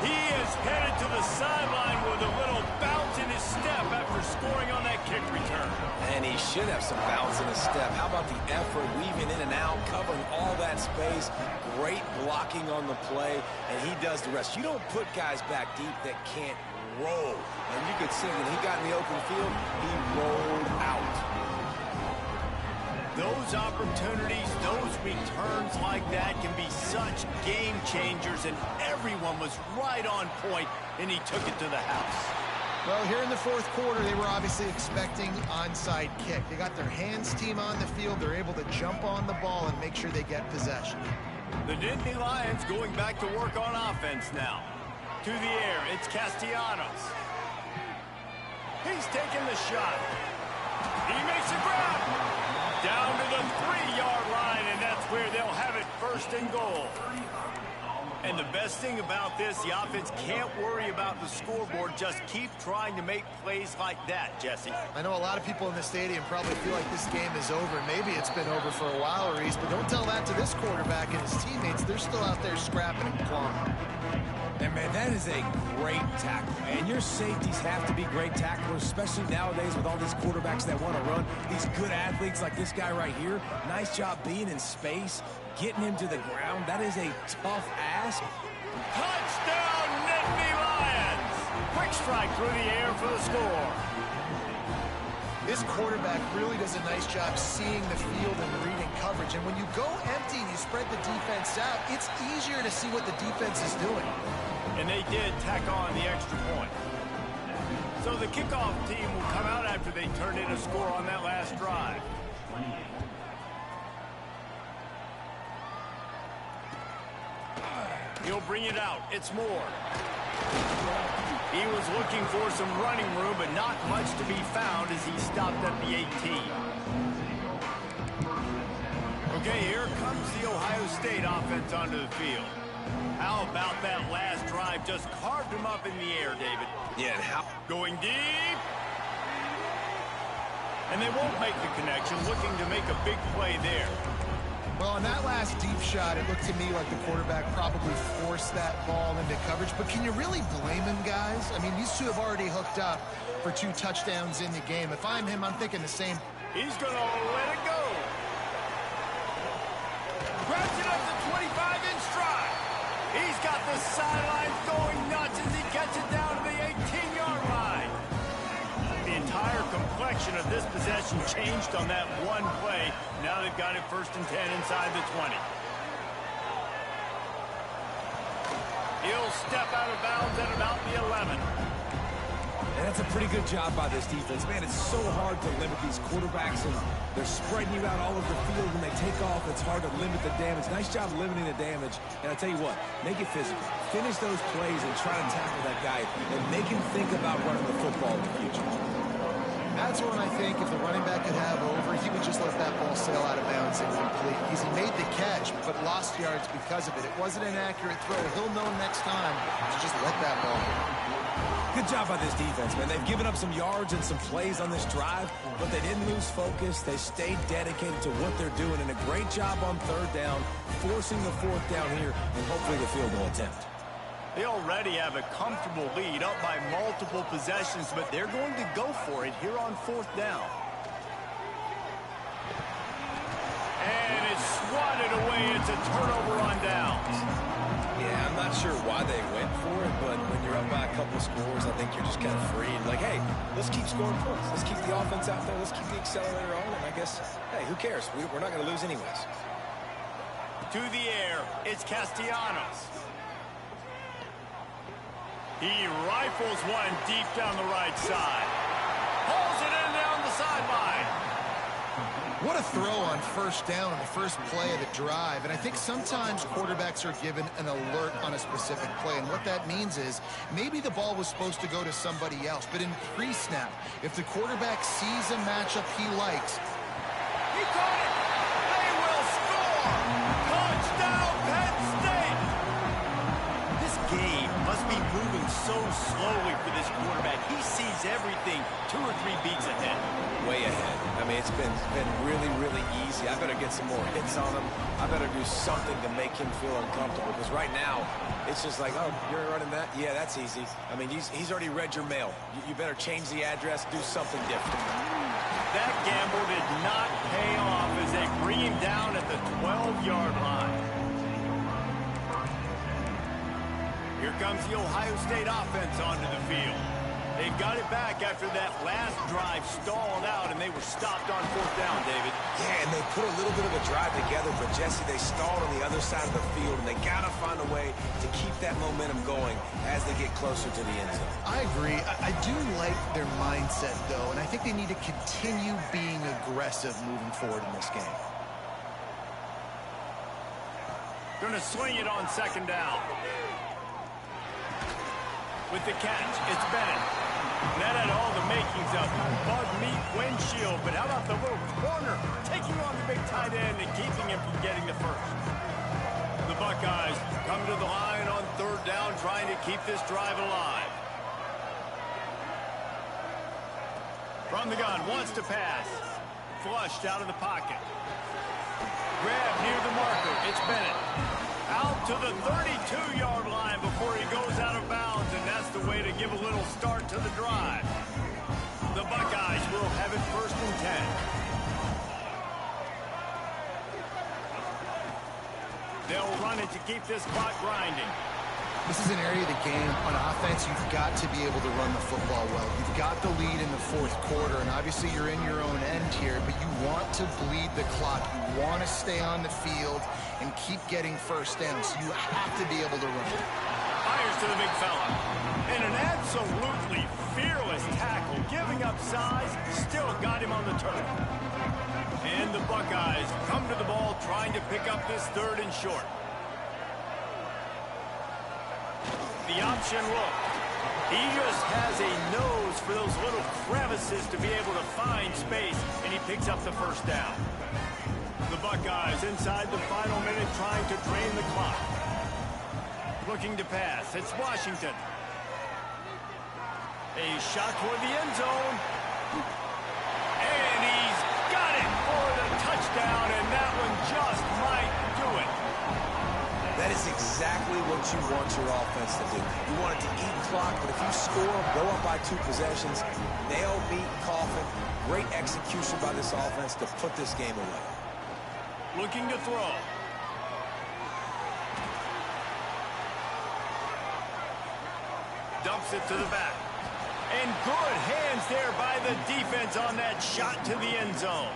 [SPEAKER 1] He is headed to the sideline with a little bounce in his step after scoring on that kick return.
[SPEAKER 3] And he should have some bounce in his step. How about the effort, weaving in and out, covering all that space. Great blocking on the play, and he does the rest. You don't put guys back deep that can't roll. And you could see when he got in the open field, he rolled out.
[SPEAKER 1] Those opportunities, those returns like that can be such game changers, and everyone was right on point, and he took it to the house.
[SPEAKER 2] Well, here in the fourth quarter, they were obviously expecting onside kick. They got their hands team on the field. They're able to jump on the ball and make sure they get possession.
[SPEAKER 1] The Nittany Lions going back to work on offense now. To the air, it's Castellanos. He's taking the shot. He makes a grab. Down to the 3-yard line, and that's where they'll have it first and goal. And the best thing about this, the offense can't worry about the scoreboard. Just keep trying to make plays like that, Jesse.
[SPEAKER 2] I know a lot of people in the stadium probably feel like this game is over. Maybe it's been over for a while, Reese, but don't tell that to this quarterback and his teammates. They're still out there scrapping and clawing.
[SPEAKER 3] And, man, that is a great tackle, man. Your safeties have to be great tacklers, especially nowadays with all these quarterbacks that want to run. These good athletes like this guy right here. Nice job being in space, getting him to the ground. That is a tough ask.
[SPEAKER 1] Touchdown, Nittany Lions! Quick strike through the air for the score.
[SPEAKER 2] This quarterback really does a nice job seeing the field and reading coverage. And when you go empty and you spread the defense out, it's easier to see what the defense is doing.
[SPEAKER 1] And they did tack on the extra point. So the kickoff team will come out after they turned in a score on that last drive. He'll bring it out. It's Moore. He was looking for some running room, but not much to be found as he stopped at the 18. Okay, here comes the Ohio State offense onto the field. How about that last drive? Just carved him up in the air, David.
[SPEAKER 3] Yeah, and how?
[SPEAKER 1] Going deep. And they won't make the connection, looking to make a big play there.
[SPEAKER 2] Well, on that last deep shot, it looked to me like the quarterback probably forced that ball into coverage. But can you really blame him, guys? I mean, these two have already hooked up for 2 touchdowns in the game. If I'm him, I'm thinking the same.
[SPEAKER 1] He's going to let it go. Grabs it up to 25 in stride. He's got the sidelines going nuts as he gets it down to the 18-yard line. The entire complexion of this possession changed on that one play. Now they've got it 1st and 10 inside the 20. He'll step out of bounds at about the 11.
[SPEAKER 3] And that's a pretty good job by this defense. Man, it's so hard to limit these quarterbacks, and they're spreading you out all over the field. When they take off, it's hard to limit the damage. Nice job limiting the damage. And I tell you what, make it physical. Finish those plays and try to tackle that guy and make him think about running the football in the future.
[SPEAKER 2] That's when I think if the running back could have over, he would just let that ball sail out of bounds and complete. Because he made the catch, but lost yards because of it. It wasn't an accurate throw. He'll know next time to just let that ball go.
[SPEAKER 3] Good job by this defense, man. They've given up some yards and some plays on this drive, but they didn't lose focus. They stayed dedicated to what they're doing, and a great job on 3rd down, forcing the 4th down here, and hopefully the field goal attempt.
[SPEAKER 1] They already have a comfortable lead up by multiple possessions, but they're going to go for it here on 4th down. And it's swatted away. It's a turnover on downs.
[SPEAKER 3] Yeah, I'm not sure why they went for it, but when you're up by a couple scores, I think you're just kind of free. Like, hey, let's keep scoring points. Let's keep the offense out there. Let's keep the accelerator on, and I guess, hey, who cares? We're not going to lose anyways.
[SPEAKER 1] To the air, it's Castellanos. He rifles one deep down the right side. Pulls it in down the sideline.
[SPEAKER 2] What a throw on 1st down on the first play of the drive. And I think sometimes quarterbacks are given an alert on a specific play. And what that means is maybe the ball was supposed to go to somebody else. But in pre-snap, if the quarterback sees a matchup he likes,
[SPEAKER 1] He caught it. They will score. Touchdown, Penn State. This game must be moving so slowly for this quarterback. He sees everything 2 or 3 beats ahead.
[SPEAKER 3] Way ahead. I mean, it's been really, really easy. I better get some more hits on him. I better do something to make him feel uncomfortable, because right now, it's just like, oh, you're running that? Yeah, that's easy. I mean, he's already read your mail. You better change the address, do something different.
[SPEAKER 1] That gamble did not pay off as they bring him down at the 12-yard line. Here comes the Ohio State offense onto the field. They got it back after that last drive stalled out, and they were stopped on 4th down, David.
[SPEAKER 3] Yeah, and they put a little bit of a drive together, but Jesse, they stalled on the other side of the field, and they got to find a way to keep that momentum going as they get closer to the end zone.
[SPEAKER 2] I agree. I do like their mindset, though, and I think they need to continue being aggressive moving forward in this game.
[SPEAKER 1] Going to swing it on 2nd down. With the catch, it's Bennett. And that had all the makings of bug meat windshield, but how about the little corner taking on the big tight end and keeping him from getting the first? The Buckeyes come to the line on 3rd down, trying to keep this drive alive. From the gun, wants to pass. Flushed out of the pocket. Grab near the marker, it's Bennett. Out to the 32-yard line before he goes out of bounds, and that's the way to give a little start to the drive. The Buckeyes will have it 1st and 10. They'll run it to keep this clock grinding.
[SPEAKER 2] This is an area of the game. On offense, you've got to be able to run the football well. You've got the lead in the 4th quarter, and obviously you're in your own end here, but you want to bleed the clock. You want to stay on the field and keep getting 1st down, so you have to be able to run.
[SPEAKER 1] Fires to the big fella. And an absolutely fearless tackle, giving up size, still got him on the turf. And the Buckeyes come to the ball trying to pick up this 3rd and short. The option look. He just has a nose for those little crevices to be able to find space, and he picks up the 1st down. The Buckeyes inside the final minute trying to drain the clock. Looking to pass. It's Washington. A shot toward the end zone. And he's got it for the touchdown, and that one just might do it.
[SPEAKER 3] That is exactly what you want your offense to do. You want it to eat clock, but if you score, go up by 2 possessions, nail, beat, coffin. Great execution by this offense to put this game away.
[SPEAKER 1] Looking to throw. Dumps it to the back. And good hands there by the defense on that shot to the end zone.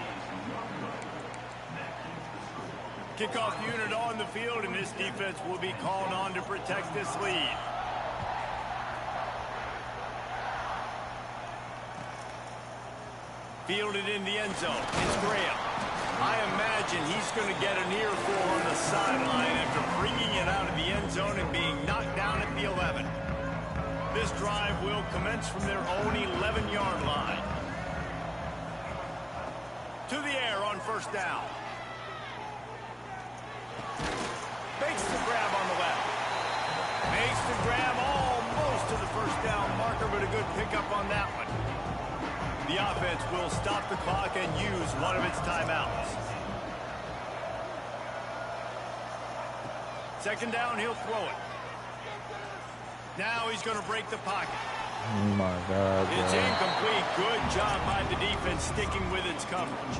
[SPEAKER 1] Kickoff unit on the field, and this defense will be called on to protect this lead. Fielded in the end zone. It's Graham. I imagine he's going to get an earful on the sideline after bringing it out of the end zone and being knocked down at the 11. This drive will commence from their own 11-yard line. To the air on 1st down. Makes the grab on the left. Makes the grab almost to the 1st down marker, but a good pickup on that one. The offense will stop the clock and use one of its timeouts. 2nd down, he'll throw it. Now he's going to break the pocket.
[SPEAKER 4] Oh my God.
[SPEAKER 1] It's incomplete. Good job by the defense sticking with its coverage.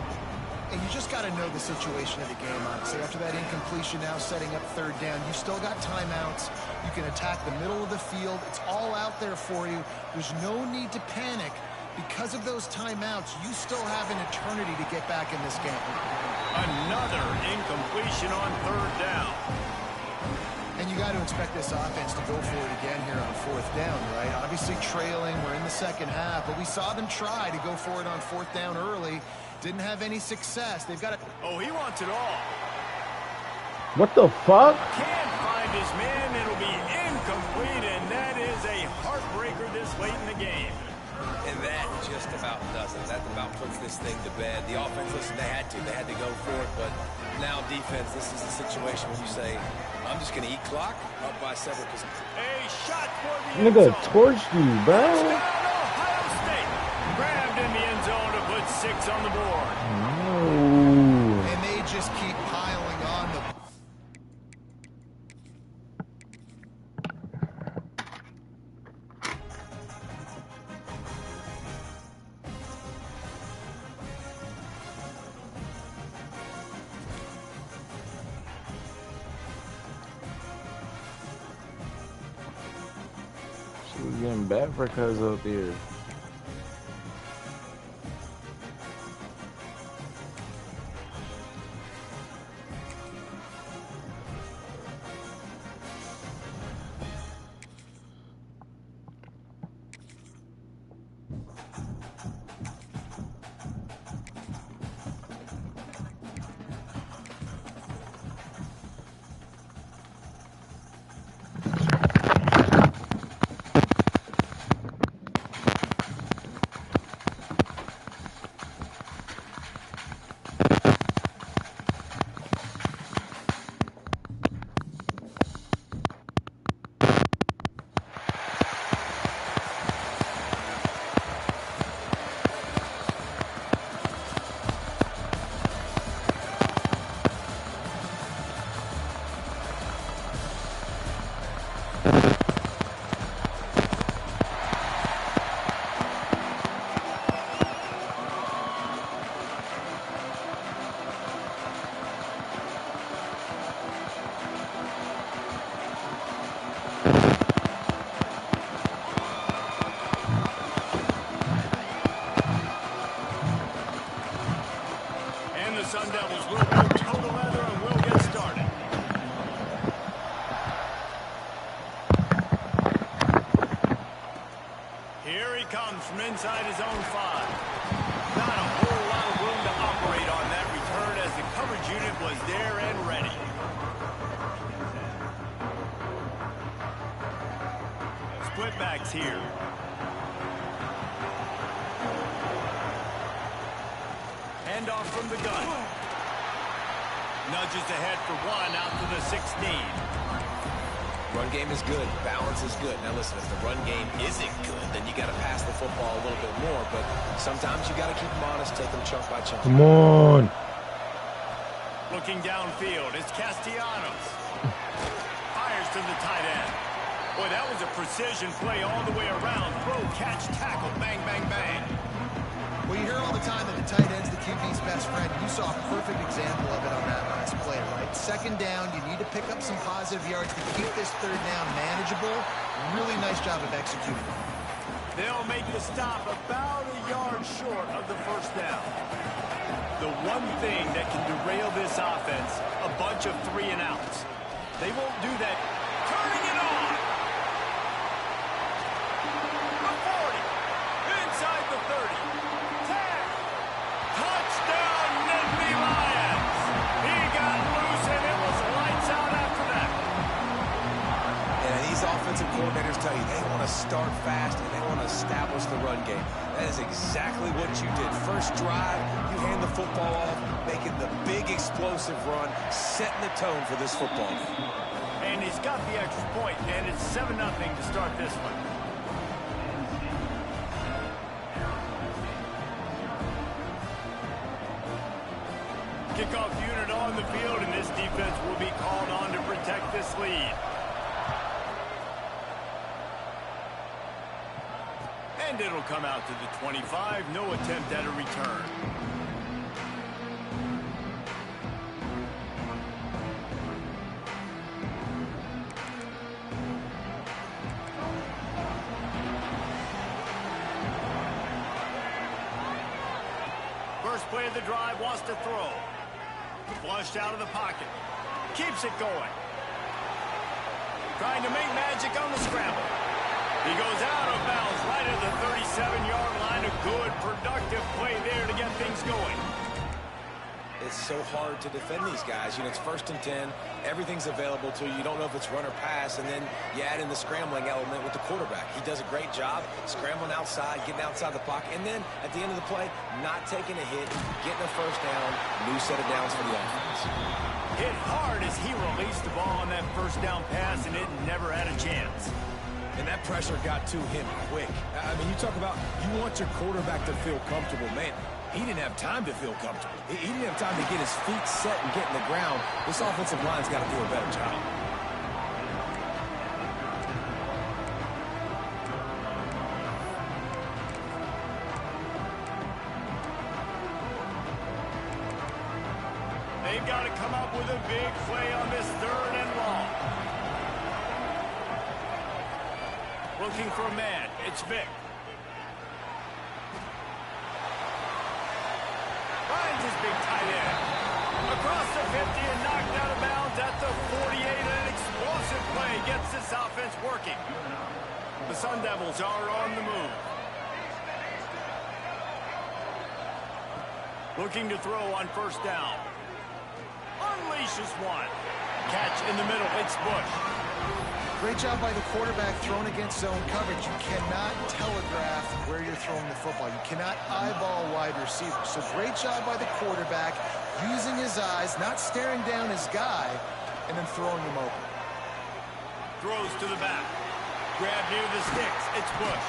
[SPEAKER 2] And you just got to know the situation of the game, honestly. After that incompletion, now setting up 3rd down, you still got timeouts. You can attack the middle of the field. It's all out there for you. There's no need to panic. Because of those timeouts, you still have an eternity to get back in this game.
[SPEAKER 1] Another incompletion on 3rd down.
[SPEAKER 2] And you got to expect this offense to go for it again here on 4th down, right? Obviously trailing, we're in the 2nd half, but we saw them try to go for it on 4th down early. Didn't have any success. They've got it.
[SPEAKER 1] Oh, he wants it all.
[SPEAKER 4] What the fuck?
[SPEAKER 1] Can't find his man. It'll be incomplete, and that is a heartbreaker this late in the game.
[SPEAKER 3] And that just about does it. That about puts this thing to bed. The offense, listen, they had to go for it, but now defense, this is a situation where you say, I'm just going to eat clock up by several percent.
[SPEAKER 1] A shot for the end
[SPEAKER 4] Nigga
[SPEAKER 1] zone.
[SPEAKER 4] torched you, bro.
[SPEAKER 1] Touchdown, Ohio State. Grabbed in the end zone to put 6 on the board.
[SPEAKER 4] No.
[SPEAKER 2] And they just keep piling on the...
[SPEAKER 4] She was getting bad for cuz up here.
[SPEAKER 1] The Sun Devils will go total leather and will get started. Here he comes from inside his own 5. Not a whole lot of room to operate on that return as the coverage unit was there and ready. Split backs here. Handoff from the gun. Nudges ahead for 1 out to the 16.
[SPEAKER 3] Run game is good. Balance is good. Now listen, if the run game isn't good, then you got to pass the football a little bit more. But sometimes you got to keep them honest, take them chunk by chunk.
[SPEAKER 4] Come on.
[SPEAKER 1] Looking downfield, it's Castellanos. Fires to the tight end. Boy, that was a precision play all the way around. Throw, catch, tackle, bang, bang, bang.
[SPEAKER 2] Well, you hear all the time that the tight end's the QB's best friend. You saw a perfect example of it on that last play, right? Second down, you need to pick up some positive yards to keep this third down manageable. Really nice job of executing.
[SPEAKER 1] They'll make the stop about a yard short of the first down. The one thing that can derail this offense, a bunch of 3 and outs. They won't do that. Turning it on. The 40. Inside the 30. Touchdown, Nittany Lions! He got loose, and it was lights out after that.
[SPEAKER 3] And these offensive coordinators tell you they want to start fast and they want to establish the run game. That is exactly what you did. First drive, you hand the football off, making the big explosive run, setting the tone for this football game.
[SPEAKER 1] And he's got the extra point, and it's 7-0 to start this one. Kickoff unit on the field, and this defense will be called on to protect this lead. And it'll come out to the 25. No attempt at a return. First play of the drive, wants to throw. Flushed out of the pocket. Keeps it going. Trying to make magic on the scramble. He goes out of bounds right at the 37-yard line. A good, productive play there to get things going.
[SPEAKER 3] It's so hard to defend these guys. You know, it's 1st and 10. Everything's available to you. You don't know if it's run or pass, and then you add in the scrambling element with the quarterback. He does a great job scrambling outside, getting outside the pocket, and then at the end of the play, not taking a hit, getting a first down, new set of downs for the offense.
[SPEAKER 1] Hit hard as he released the ball on that first down pass, and it never had a chance.
[SPEAKER 3] And that pressure got to him quick. I mean, you talk about you want your quarterback to feel comfortable. Man, he didn't have time to feel comfortable. He didn't have time to get his feet set and get in the ground. This offensive line's got to do a better job.
[SPEAKER 1] They've got to come up with a big play on this 3rd and long. Looking for a man. It's Vic. Finds his big tight end. Across the 50 and knocked out of bounds at the 48. An explosive play gets this offense working. The Sun Devils are on the move. Looking to throw on first down. Unleashes one. Catch in the middle. It's Bush.
[SPEAKER 2] Great job by the quarterback throwing against zone coverage. You cannot telegraph where you're throwing the football. You cannot eyeball wide receivers. So great job by the quarterback using his eyes, not staring down his guy, and then throwing him open.
[SPEAKER 1] Throws to the back. Grab near the sticks. It's Bush.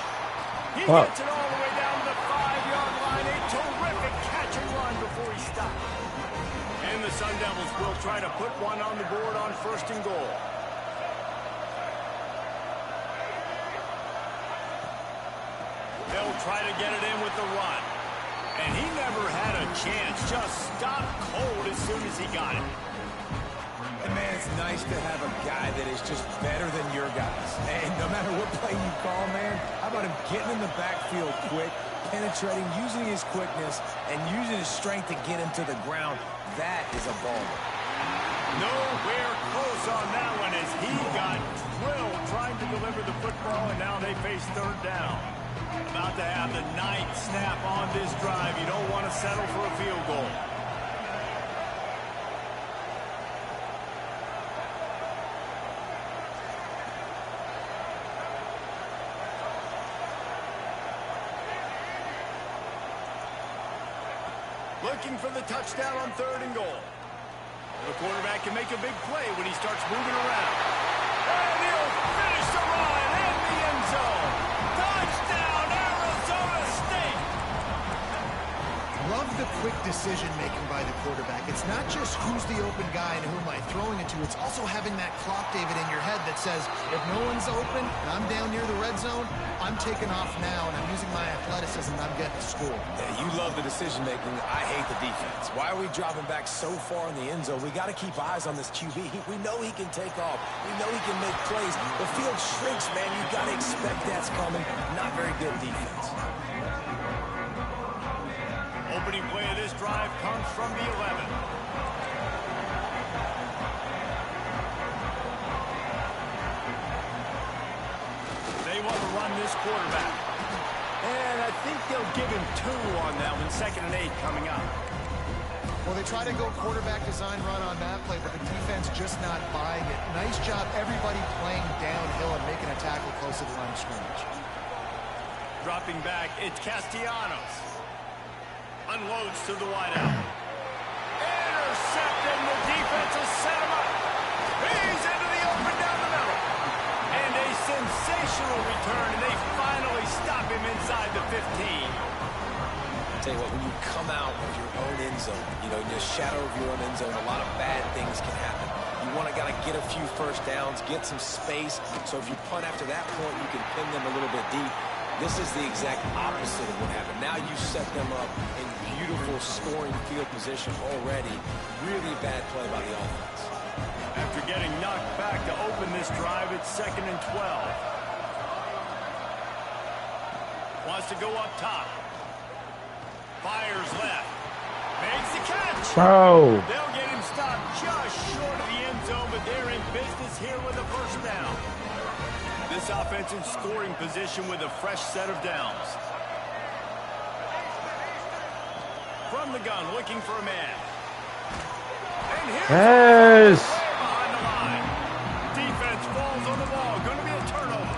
[SPEAKER 1] He gets it all the way down to the 5-yard line. A terrific catch and run before he stopped. And the Sun Devils will try to put one on the board on first and goal. They'll try to get it in with the run. And he never had a chance. Just stopped cold as soon as he got it.
[SPEAKER 3] And man, it's nice to have a guy that is just better than your guys. And no matter what play you call, man, how about him getting in the backfield quick, penetrating, using his quickness, and using his strength to get him to the ground. That is a baller.
[SPEAKER 1] Nowhere close on that one as he got drilled trying to deliver the football, and now they face third down. About to have the 9th snap on this drive. You don't want to settle for a field goal. Looking for the touchdown on third and goal. The quarterback can make a big play when he starts moving around. And he'll finish the run in the end zone. Touchdown, Arizona State!
[SPEAKER 2] Love the quick decision-making by the quarterback. It's not just who's the open guy and who am I throwing it to. It's also having that clock, David, in your head that says, if no one's open and I'm down near the red zone, I'm taking off now, and I'm using my athleticism, and I'm getting to school.
[SPEAKER 3] Yeah, you love the decision-making. I hate the defense. Why are we dropping back so far in the end zone? We got to keep eyes on this QB. We know he can take off. We know he can make plays. The field shrinks, man. You got to expect that's coming. Not very good defense.
[SPEAKER 1] Opening play of this drive comes from the 11. They want to run this quarterback. And I think they'll give him 2 on that one. 2nd and 8 coming up.
[SPEAKER 2] Well, they try to go quarterback design run on that play, but the defense just not buying it. Nice job, everybody playing downhill and making a tackle close to the line of scrimmage.
[SPEAKER 1] Dropping back, it's Castellanos. Unloads to the wideout. Intercepted, and the defense has set him up. He's into the open down the middle. And a sensational return, and they finally stop him inside the 15.
[SPEAKER 3] Tell you what, when you come out of your own end zone, you know, in the shadow of your own end zone, a lot of bad things can happen. You want to get a few first downs, get some space, so if you punt after that point, you can pin them a little bit deep. This is the exact opposite of what happened. Now you set them up in beautiful scoring field position already. Really bad play by the offense.
[SPEAKER 1] After getting knocked back to open this drive, it's 2nd and 12. Wants to go up top. Fires left. Makes the catch.
[SPEAKER 4] Oh.
[SPEAKER 1] They'll get him stopped just short of the end zone, but they're in business here with a first down. This offense in scoring position with a fresh set of downs. From the gun, looking for a man. And here's behind the line. Defense falls on the ball. Going to be a turnover.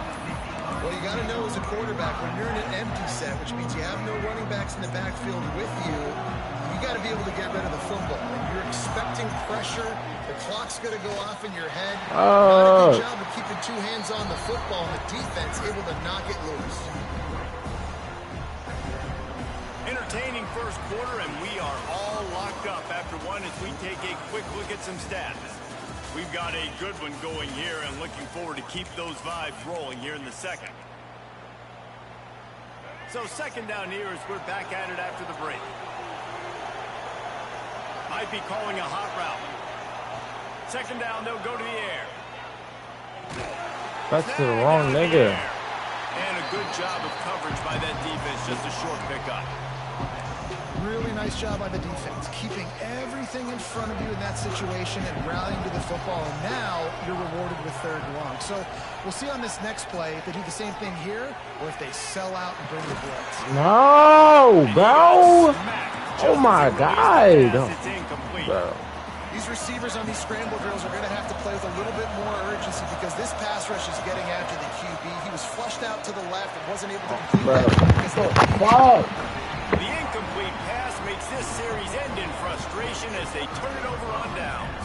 [SPEAKER 2] What you got to know as a quarterback, when you're in an empty set, which means you have no running backs in the backfield with you, you got to be able to get rid of the football. And you're expecting pressure. The clock's going to go off in your head. Not a good job of keeping 2 hands on the football, and the defense able to knock it loose.
[SPEAKER 1] Entertaining first quarter, and we are all locked up after one as we take a quick look at some stats. We've got a good one going here, and looking forward to keep those vibes rolling here in the second. So 2nd down here as we're back at it after the break. Might be calling a hot route. 2nd down, they'll go to the air.
[SPEAKER 4] That's the wrong nigga.
[SPEAKER 1] good job of coverage by that defense, just a short pickup.
[SPEAKER 2] Really nice job by the defense, keeping everything in front of you in that situation and rallying to the football. And now you're rewarded with 3rd and long. So we'll see on this next play if they do the same thing here or if they sell out and bring the blitz.
[SPEAKER 4] No, bro. Oh, my God.
[SPEAKER 2] Bro. These receivers on these scramble drills are going to have to play with a little bit more urgency because this pass rush is getting after the QB. He was flushed out to the left and wasn't able to complete that.
[SPEAKER 1] The incomplete pass makes this series end in frustration as they turn it over on downs.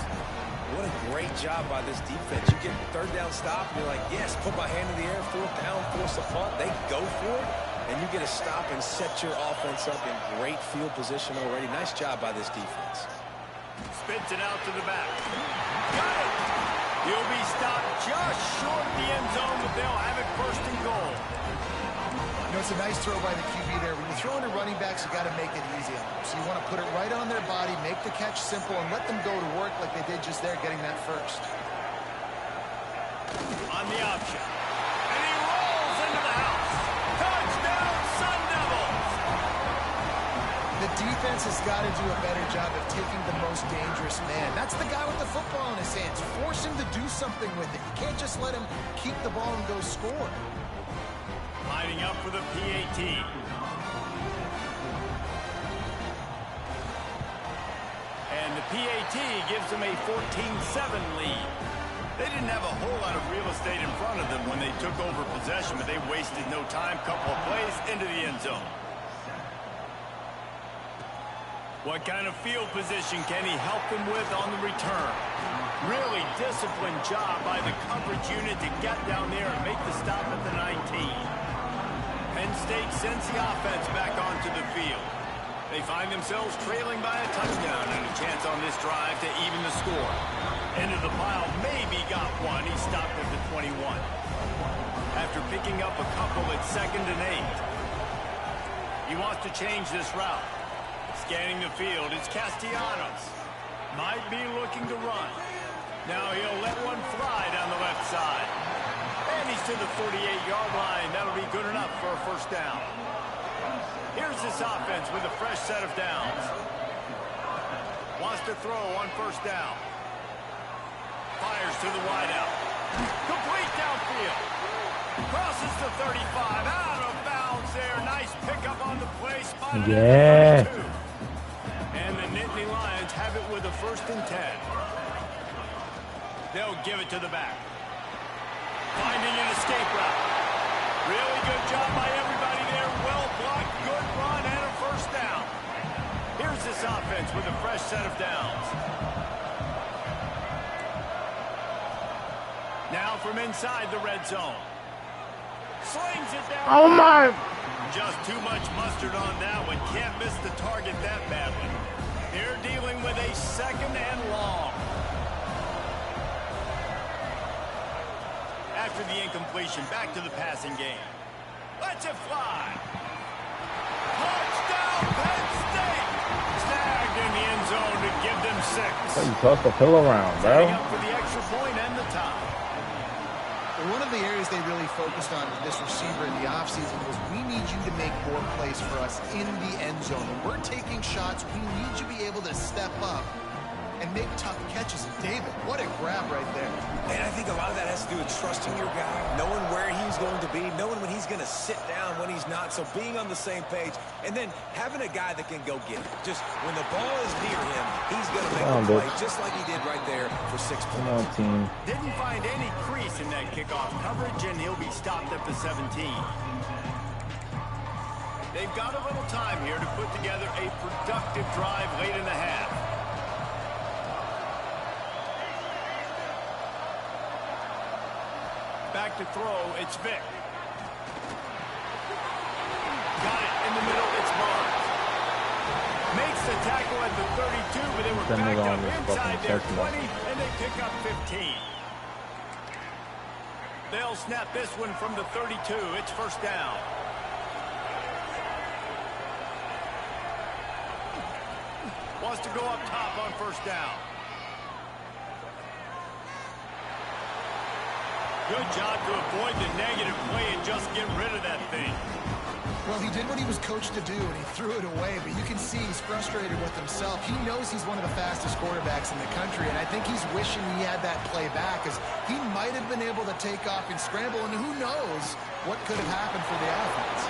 [SPEAKER 3] What a great job by this defense. You get 3rd down stop, and you're like, yes, put my hand in the air, 4th down, force a punt. They go for it, and you get a stop and set your offense up in great field position already. Nice job by this defense.
[SPEAKER 1] Spins it out to the back. Got it! He'll be stopped just short the end zone, but they'll have it 1st and goal.
[SPEAKER 2] You know, it's a nice throw by the QB there. When you're throwing to running backs, you got to make it easy on them. So you want to put it right on their body, make the catch simple, and let them go to work like they did just there, getting that first.
[SPEAKER 1] On the option. And he rolls into the house. Touchdown, Sun Devils!
[SPEAKER 2] The defense has got to do a better job of taking the most dangerous man. That's the guy with the football in his hands. Force him to do something with it. You can't just let him keep the ball and go score.
[SPEAKER 1] Lining up for the PAT. And the PAT gives them a 14-7 lead. They didn't have a whole lot of real estate in front of them when they took over possession, but they wasted no time. Couple of plays into the end zone. What kind of field position can he help them with on the return? Really disciplined job by the coverage unit to get down there and make the stop at the 19. Penn State sends the offense back onto the field. They find themselves trailing by a touchdown and a chance on this drive to even the score. Into the pile, maybe got one. He stopped at the 21. After picking up a couple at 2nd and 8. He wants to change this route. Scanning the field, it's Castellanos. Might be looking to run. Now he'll let one fly down the left side. And he's to the 48-yard line. That'll be good enough for a 1st down. Here's this offense with a fresh set of downs. Wants to throw on 1st down. Fires to the wideout. Complete downfield. Crosses the 35. Out of bounds there. Nice pickup on the play. Spotted at the 32. And the Nittany Lions have it with a 1st and 10. They'll give it to the back. Finding an escape route. Really good job by everybody there. Well blocked, good run, and a 1st down. Here's this offense with a fresh set of downs. Now from inside the red zone. Slings it down.
[SPEAKER 4] Oh, my.
[SPEAKER 1] Just too much mustard on that one. Can't miss the target that badly. They're dealing with a 2nd and long. After the incompletion, back to the passing game. Lets it fly. Touchdown, Penn State! Snagged in the end zone to give them 6.
[SPEAKER 4] You toss the pillow around, bro.
[SPEAKER 1] Setting up for the extra point and the tie.
[SPEAKER 2] One of the areas they really focused on with this receiver in the offseason was we need you to make more plays for us in the end zone. When we're taking shots, we need you to be able to step up and make tough catches. And David, what a grab right there.
[SPEAKER 3] And I think a lot of that has to do with trusting your guy, knowing where he's going to be, knowing when he's going to sit down, when he's not. So being on the same page, and then having a guy that can go get it. Just when the ball is near him, he's going to make a play, just like he did right there for 6 points.
[SPEAKER 1] Didn't find any crease in that kickoff coverage, and he'll be stopped at the 17. They've got a little time here to put together a productive drive late in the half. Back to throw, it's Vic. Got it in the middle, it's Barnes. Makes the tackle at the 32, but they were backed up inside their 20, and they pick up 15. They'll snap this one from the 32. It's 1st down. Wants to go up top on 1st down. Good job to avoid the negative play and just get rid of that thing.
[SPEAKER 2] Well, he did what he was coached to do, and he threw it away, but you can see he's frustrated with himself. He knows he's one of the fastest quarterbacks in the country, and I think he's wishing he had that play back, because he might have been able to take off and scramble, and who knows what could have happened for the offense.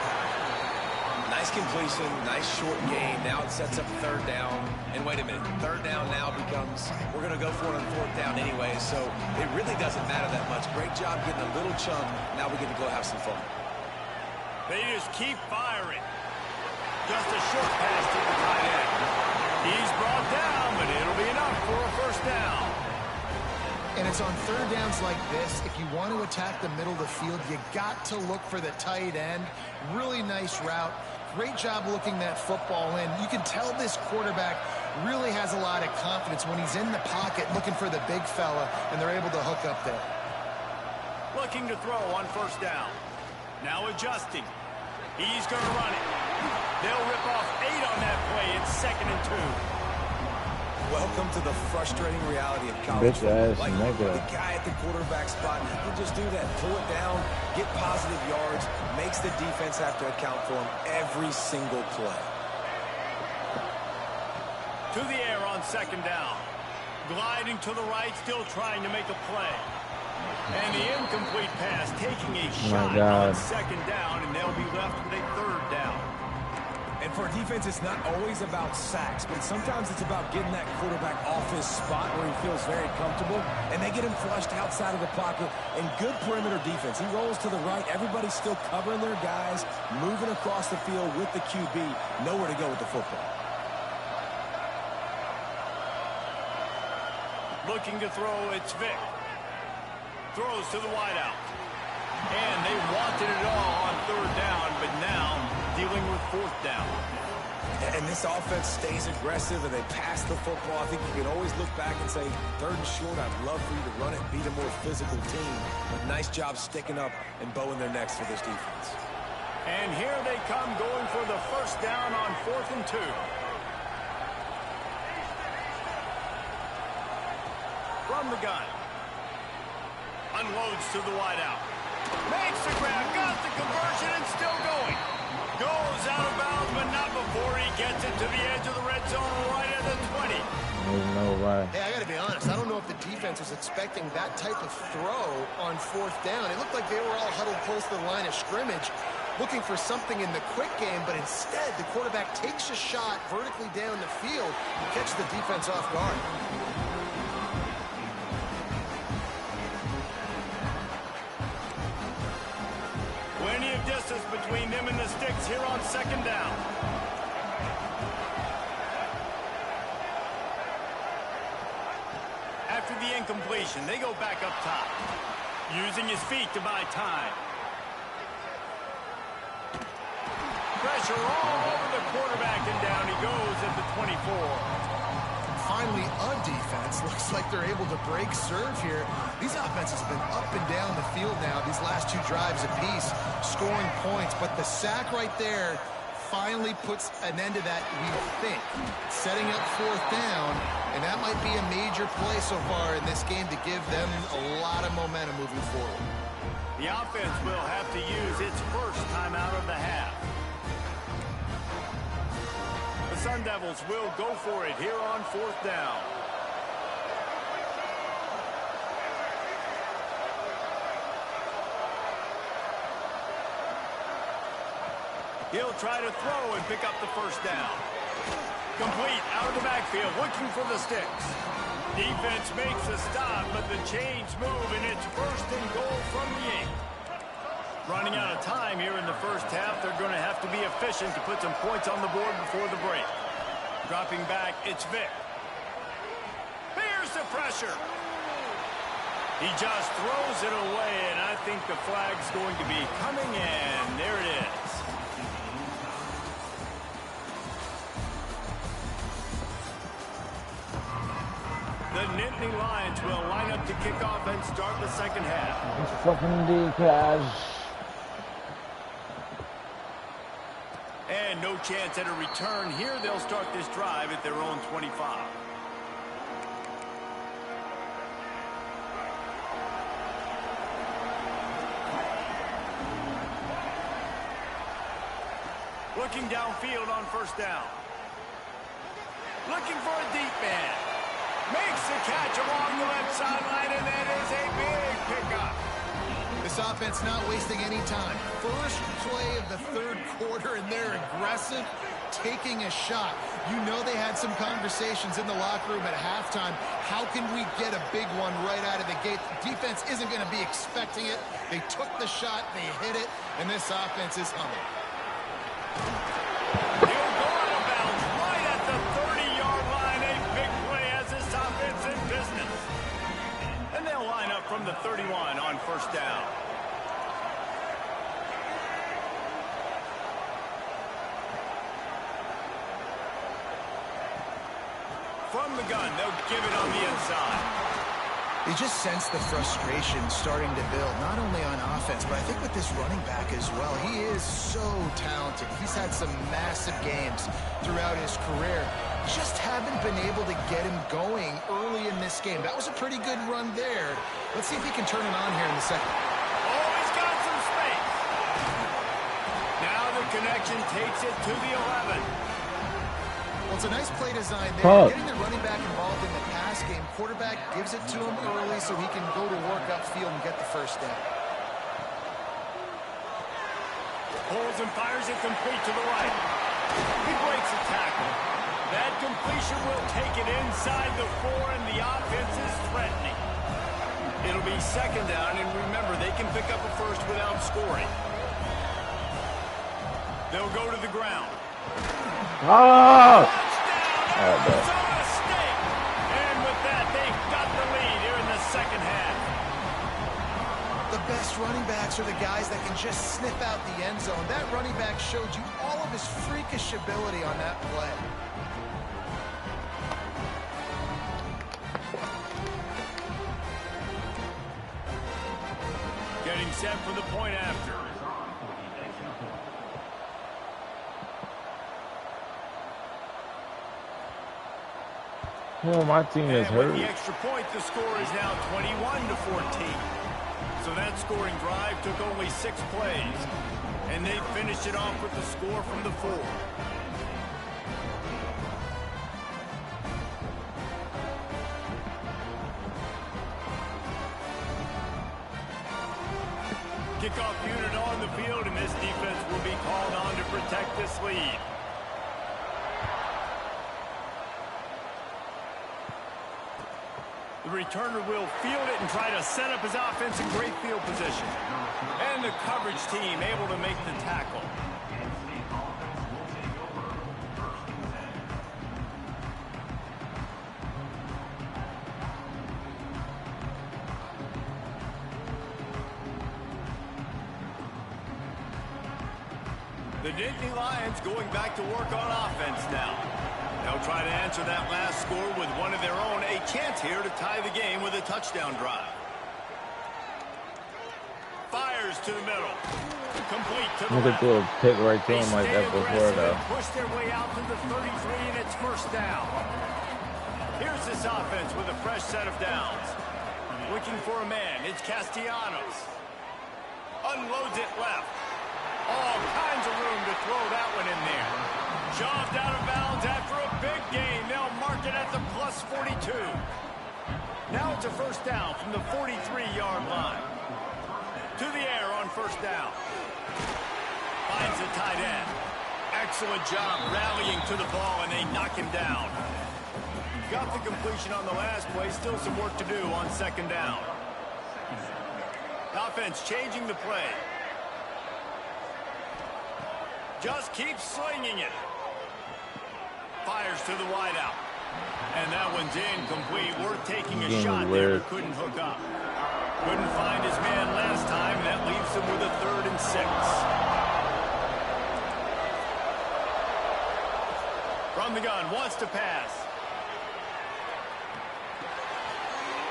[SPEAKER 3] Nice completion, nice short gain. Now it sets up third down. And wait a minute, third down now becomes, we're going to go for it on fourth down anyway, so it really doesn't matter that much. Great job getting a little chunk. Now we get to go have some fun.
[SPEAKER 1] They just keep firing. Just a short pass to the tight end. He's brought down, but it'll be enough for a first down.
[SPEAKER 2] And it's on third downs like this, if you want to attack the middle of the field, you got to look for the tight end. Really nice route. Great job looking that football in. You can tell this quarterback really has a lot of confidence when he's in the pocket looking for the big fella, and they're able to hook up there.
[SPEAKER 1] Looking to throw on first down. Now adjusting. He's going to run it. They'll rip off 8 on that play. It's 2nd and 2.
[SPEAKER 3] Welcome to the frustrating reality of college football. Like the guy at the quarterback spot, he can just do that. Pull it down, get positive yards, makes the defense have to account for him every single play.
[SPEAKER 1] To the air on 2nd down. Gliding to the right, still trying to make a play. And the incomplete pass taking a shot on 2nd down, and they'll be left with a 3rd down.
[SPEAKER 3] And for a defense, it's not always about sacks, but sometimes it's about getting that quarterback off his spot where he feels very comfortable, and they get him flushed outside of the pocket, and good perimeter defense. He rolls to the right. Everybody's still covering their guys, moving across the field with the QB, nowhere to go with the football.
[SPEAKER 1] Looking to throw, it's Vic. Throws to the wideout. And they wanted it all on 3rd down, but now dealing with 4th down.
[SPEAKER 3] And this offense stays aggressive, and they pass the football. I think you can always look back and say, 3rd and short, I'd love for you to run it, beat a more physical team. But nice job sticking up and bowing their necks for this defense.
[SPEAKER 1] And here they come going for the first down on 4th and 2. From the gun. Unloads to the wideout. Makes the grab, got the conversion, and still going. Goes out of bounds, but not before he gets it to the edge of the red zone right at the 20.
[SPEAKER 4] There's no way.
[SPEAKER 2] Hey, I got to be honest. I don't know if the defense was expecting that type of throw on 4th down. It looked like they were all huddled close to the line of scrimmage, looking for something in the quick game, but instead the quarterback takes a shot vertically down the field and catches the defense off guard.
[SPEAKER 1] Plenty of distance between them and the sticks here on 2nd down. After the incompletion, they go back up top. Using his feet to buy time. Pressure all over the quarterback, and down he goes at the 24.
[SPEAKER 2] Finally, a defense. Looks like they're able to break serve here. These offenses have been up and down the field now, these last 2 drives apiece, scoring points. But the sack right there finally puts an end to that, we think. Setting up 4th down, and that might be a major play so far in this game to give them a lot of momentum moving forward.
[SPEAKER 1] The offense will have to use its first timeout of the half. The Sun Devils will go for it here on 4th down. He'll try to throw and pick up the first down. Complete out of the backfield, looking for the sticks. Defense makes a stop, but the chains move, and it's 1st and goal from the 8. Running out of time here in the first half. They're going to have to be efficient to put some points on the board before the break. Dropping back, it's Vic. Here's the pressure. He just throws it away, and I think the flag's going to be coming in. There it is. The Nittany Lions will line up to kick off and start the second half.
[SPEAKER 4] It's fucking D-Cash.
[SPEAKER 1] And no chance at a return here. They'll start this drive at their own 25. Looking downfield on first down. Looking for a deep man. Makes the catch along the left sideline, and that is a big pickup.
[SPEAKER 2] This offense not wasting any time. First play of the third quarter, and they're aggressive, taking a shot. You know they had some conversations in the locker room at halftime. How can we get a big one right out of the gate? The defense isn't going to be expecting it. They took the shot, they hit it, and this offense is humming.
[SPEAKER 1] He'll go out of bounds right at the 30-yard line. A big play as this offense in business. And they'll line up from the 31 on first down. From the gun, they'll give it on the inside.
[SPEAKER 2] You just sense the frustration starting to build, not only on offense, but I think with this running back as well. He is so talented. He's had some massive games throughout his career. Just haven't been able to get him going early in this game. That was a pretty good run there. Let's see if he can turn it on here in the second.
[SPEAKER 1] Oh, he's got some space. Now the connection takes it to the 11.
[SPEAKER 2] Well, it's a nice play design there. Getting the running back involved in the pass game. Quarterback gives it to him early so he can go to work upfield and get the first down.
[SPEAKER 1] Pulls and fires it complete to the right. He breaks a tackle. That completion will take it inside the 4, and the offense is threatening. It'll be second down, and remember, they can pick up a first without scoring. They'll go to the ground.
[SPEAKER 4] Oh!
[SPEAKER 1] Touchdown! Arizona State! And with that, they've got the lead here in the second half.
[SPEAKER 2] The best running backs are the guys that can just sniff out the end zone. That running back showed you all of his freakish ability on that play.
[SPEAKER 1] Getting set for the point after.
[SPEAKER 4] Oh, my team is
[SPEAKER 1] And with
[SPEAKER 4] hurt.
[SPEAKER 1] the extra point, the score is now 21-14. So that scoring drive took only 6 plays. And they finished it off with the score from the 4. Kickoff unit on the field, and this defense will be called on to protect this lead. The returner will field it and try to set up his offense in great field position. And the coverage team able to make the tackle. The Nittany Lions going back to work on offense now. They'll try to answer that last score with one of their own. A chance here to tie the game with a touchdown drive. Fires to the middle. Complete to the
[SPEAKER 4] Look at
[SPEAKER 1] left.
[SPEAKER 4] the little pick right to him like that before, though.
[SPEAKER 1] Push their way out to the 33, and it's first down. Here's this offense with a fresh set of downs. Looking for a man. It's Castellanos. Unloads it left. All kinds of room to throw that one in there. Shoved out of bounds after a big gain. They'll mark it at the plus 42. Now it's a first down from the 43-yard line. To the air on first down. Finds the tight end. Excellent job rallying to the ball, and they knock him down. Got the completion on the last play. Still some work to do on second down. Offense changing the play. Just keeps slinging it. Fires to the wideout. And that one's incomplete. Worth taking a shot there, but couldn't hook up. Couldn't find his man last time. That leaves him with a 3rd and 6. From the gun, wants to pass.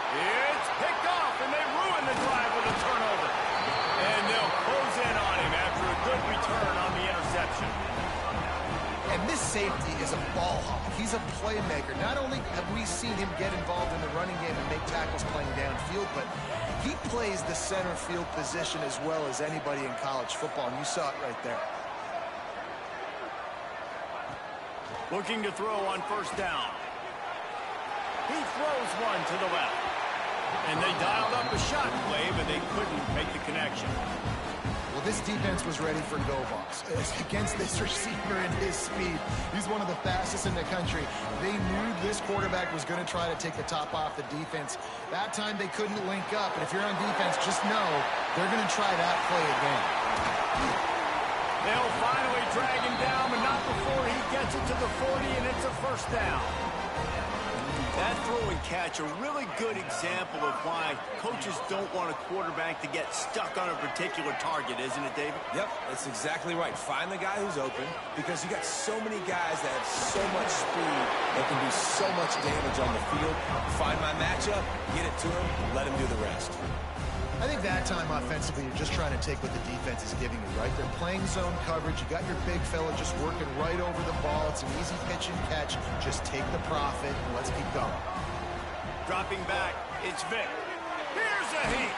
[SPEAKER 1] It's picked off, and they ruin the drive with a turnover. And they'll close in on him after a good return on the interception.
[SPEAKER 2] And this safety is a ball hawk. He's a playmaker. Not only have we seen him get involved in the running game and make tackles playing downfield, but he plays the center field position as well as anybody in college football, and you saw it right there.
[SPEAKER 1] Looking to throw on first down. He throws one to the left. And they dialed up a shot play, but they couldn't make the connection.
[SPEAKER 2] Well, this defense was ready for go balls. Against this receiver and his speed, he's one of the fastest in the country. They knew this quarterback was going to try to take the top off the defense. That time they couldn't link up, and if you're on defense, just know they're going to try that play again.
[SPEAKER 1] They'll finally drag him down, but not before he gets it to the 40, and it's a first down. That throw and catch, a really good example of why coaches don't want a quarterback to get stuck on a particular target, isn't it, David?
[SPEAKER 3] Yep, that's exactly right. Find the guy who's open, because you got so many guys that have so much speed that can do so much damage on the field. Find my matchup, get it to him, let him do the rest.
[SPEAKER 2] I think that time offensively, you're just trying to take what the defense is giving you, right? They're playing zone coverage. You got your big fella just working right over the ball. It's an easy pitch and catch. Just take the profit and let's keep going.
[SPEAKER 1] Dropping back, it's Vic. Here's a heat.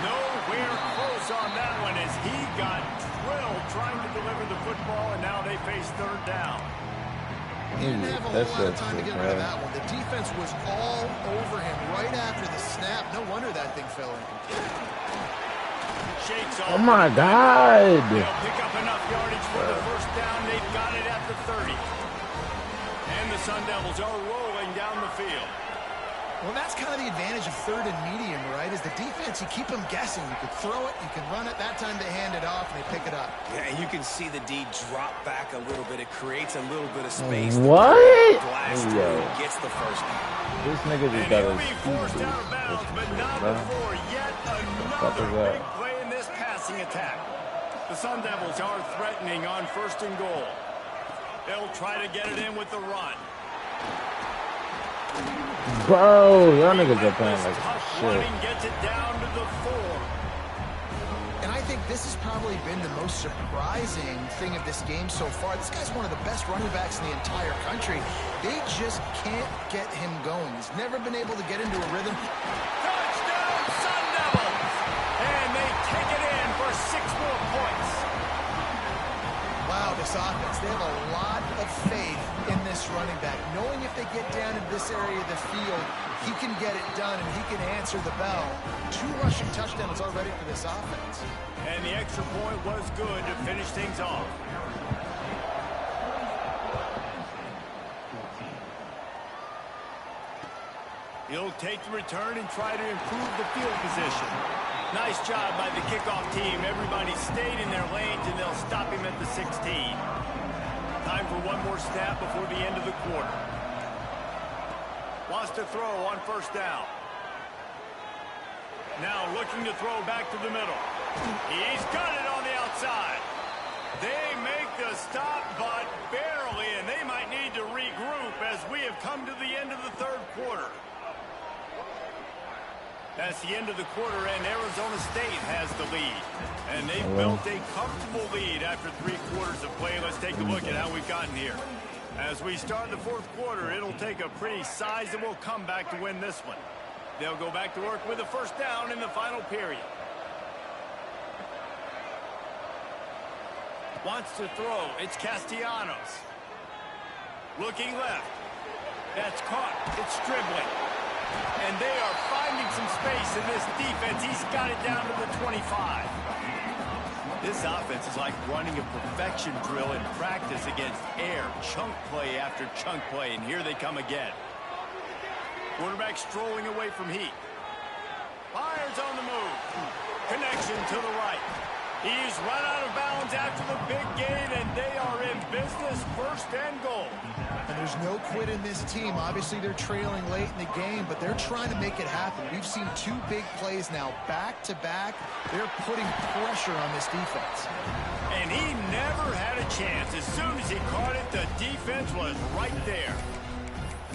[SPEAKER 1] Nowhere close on that one as he got drilled trying to deliver the football, and now they face third down.
[SPEAKER 2] He didn't have a whole lot of time to get rid of that one. The defense was all over him right after the snap. No wonder that thing fell in.
[SPEAKER 1] Shakes off.
[SPEAKER 4] Oh my God!
[SPEAKER 1] They'll pick up enough yardage for the first down. They've got it at the 30. And the Sun Devils are rolling down the field.
[SPEAKER 2] Well, that's kind of the advantage of third and medium, right? Is the defense, you keep them guessing. You can throw it, you can run it. That time they hand it off and they pick it up.
[SPEAKER 3] Yeah, and you can see the D drop back a little bit. It creates a little bit of space.
[SPEAKER 4] What?
[SPEAKER 3] Blast through, gets the first down.
[SPEAKER 4] This nigga just
[SPEAKER 1] And
[SPEAKER 4] got
[SPEAKER 1] he'll
[SPEAKER 4] his
[SPEAKER 1] be forced out of bounds, but not before yet another big play in this passing attack. The Sun Devils are threatening on first and goal. They'll try to get it in with the run.
[SPEAKER 4] Bro, y'all niggas are playing like shit.
[SPEAKER 1] Running gets it down to the 4.
[SPEAKER 2] And I think this has probably been the most surprising thing of this game so far. This guy's one of the best running backs in the entire country. They just can't get him going. He's never been able to get into a rhythm.
[SPEAKER 1] Touchdown, Sun Devils! And they take it in for 6 more points.
[SPEAKER 2] Wow, this offense, they have a lot of faith in this running back, knowing if they get down in this area of the field, he can get it done and he can answer the bell. 2 rushing touchdowns already for this offense.
[SPEAKER 1] And the extra point was good to finish things off. He'll take the return and try to improve the field position. Nice job by the kickoff team. Everybody stayed in their lanes, and they'll stop him at the 16. Time for one more snap before the end of the quarter. Wants to throw on first down. Now looking to throw back to the middle. He's got it on the outside. They make the stop, but barely, and they might need to regroup as we have come to the end of the third quarter. That's the end of the quarter, and Arizona State has the lead. And they've built a comfortable lead after 3 quarters of play. Let's take a look at how we've gotten here. As we start the fourth quarter, it'll take a pretty sizable comeback to win this one. They'll go back to work with a first down in the final period. Wants to throw. It's Castellanos. Looking left. That's caught. It's Stribling. And they are finding some space in this defense. He's got it down to the 25. This offense is like running a perfection drill in practice against air. Chunk play after chunk play, and here they come again. Quarterback strolling away from heat. Fires on the move. Connection to the right. He's run out of bounds after the big gain, and they are in business, first and goal.
[SPEAKER 2] And there's no quit in this team. Obviously, they're trailing late in the game, but they're trying to make it happen. We've seen 2 big plays now, back-to-back. They're putting pressure on this defense.
[SPEAKER 1] And he never had a chance. As soon as he caught it, the defense was right there.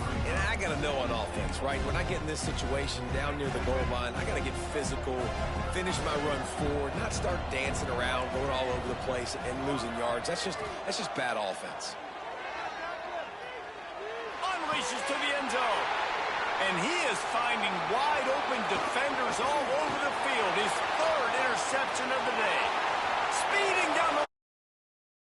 [SPEAKER 3] And I got to know on offense, right? When I get in this situation down near the goal line, I got to get physical, finish my run forward, not start dancing around, going all over the place and losing yards. That's just bad offense.
[SPEAKER 1] Unleashes to the end zone. And he is finding wide open defenders all over the field. His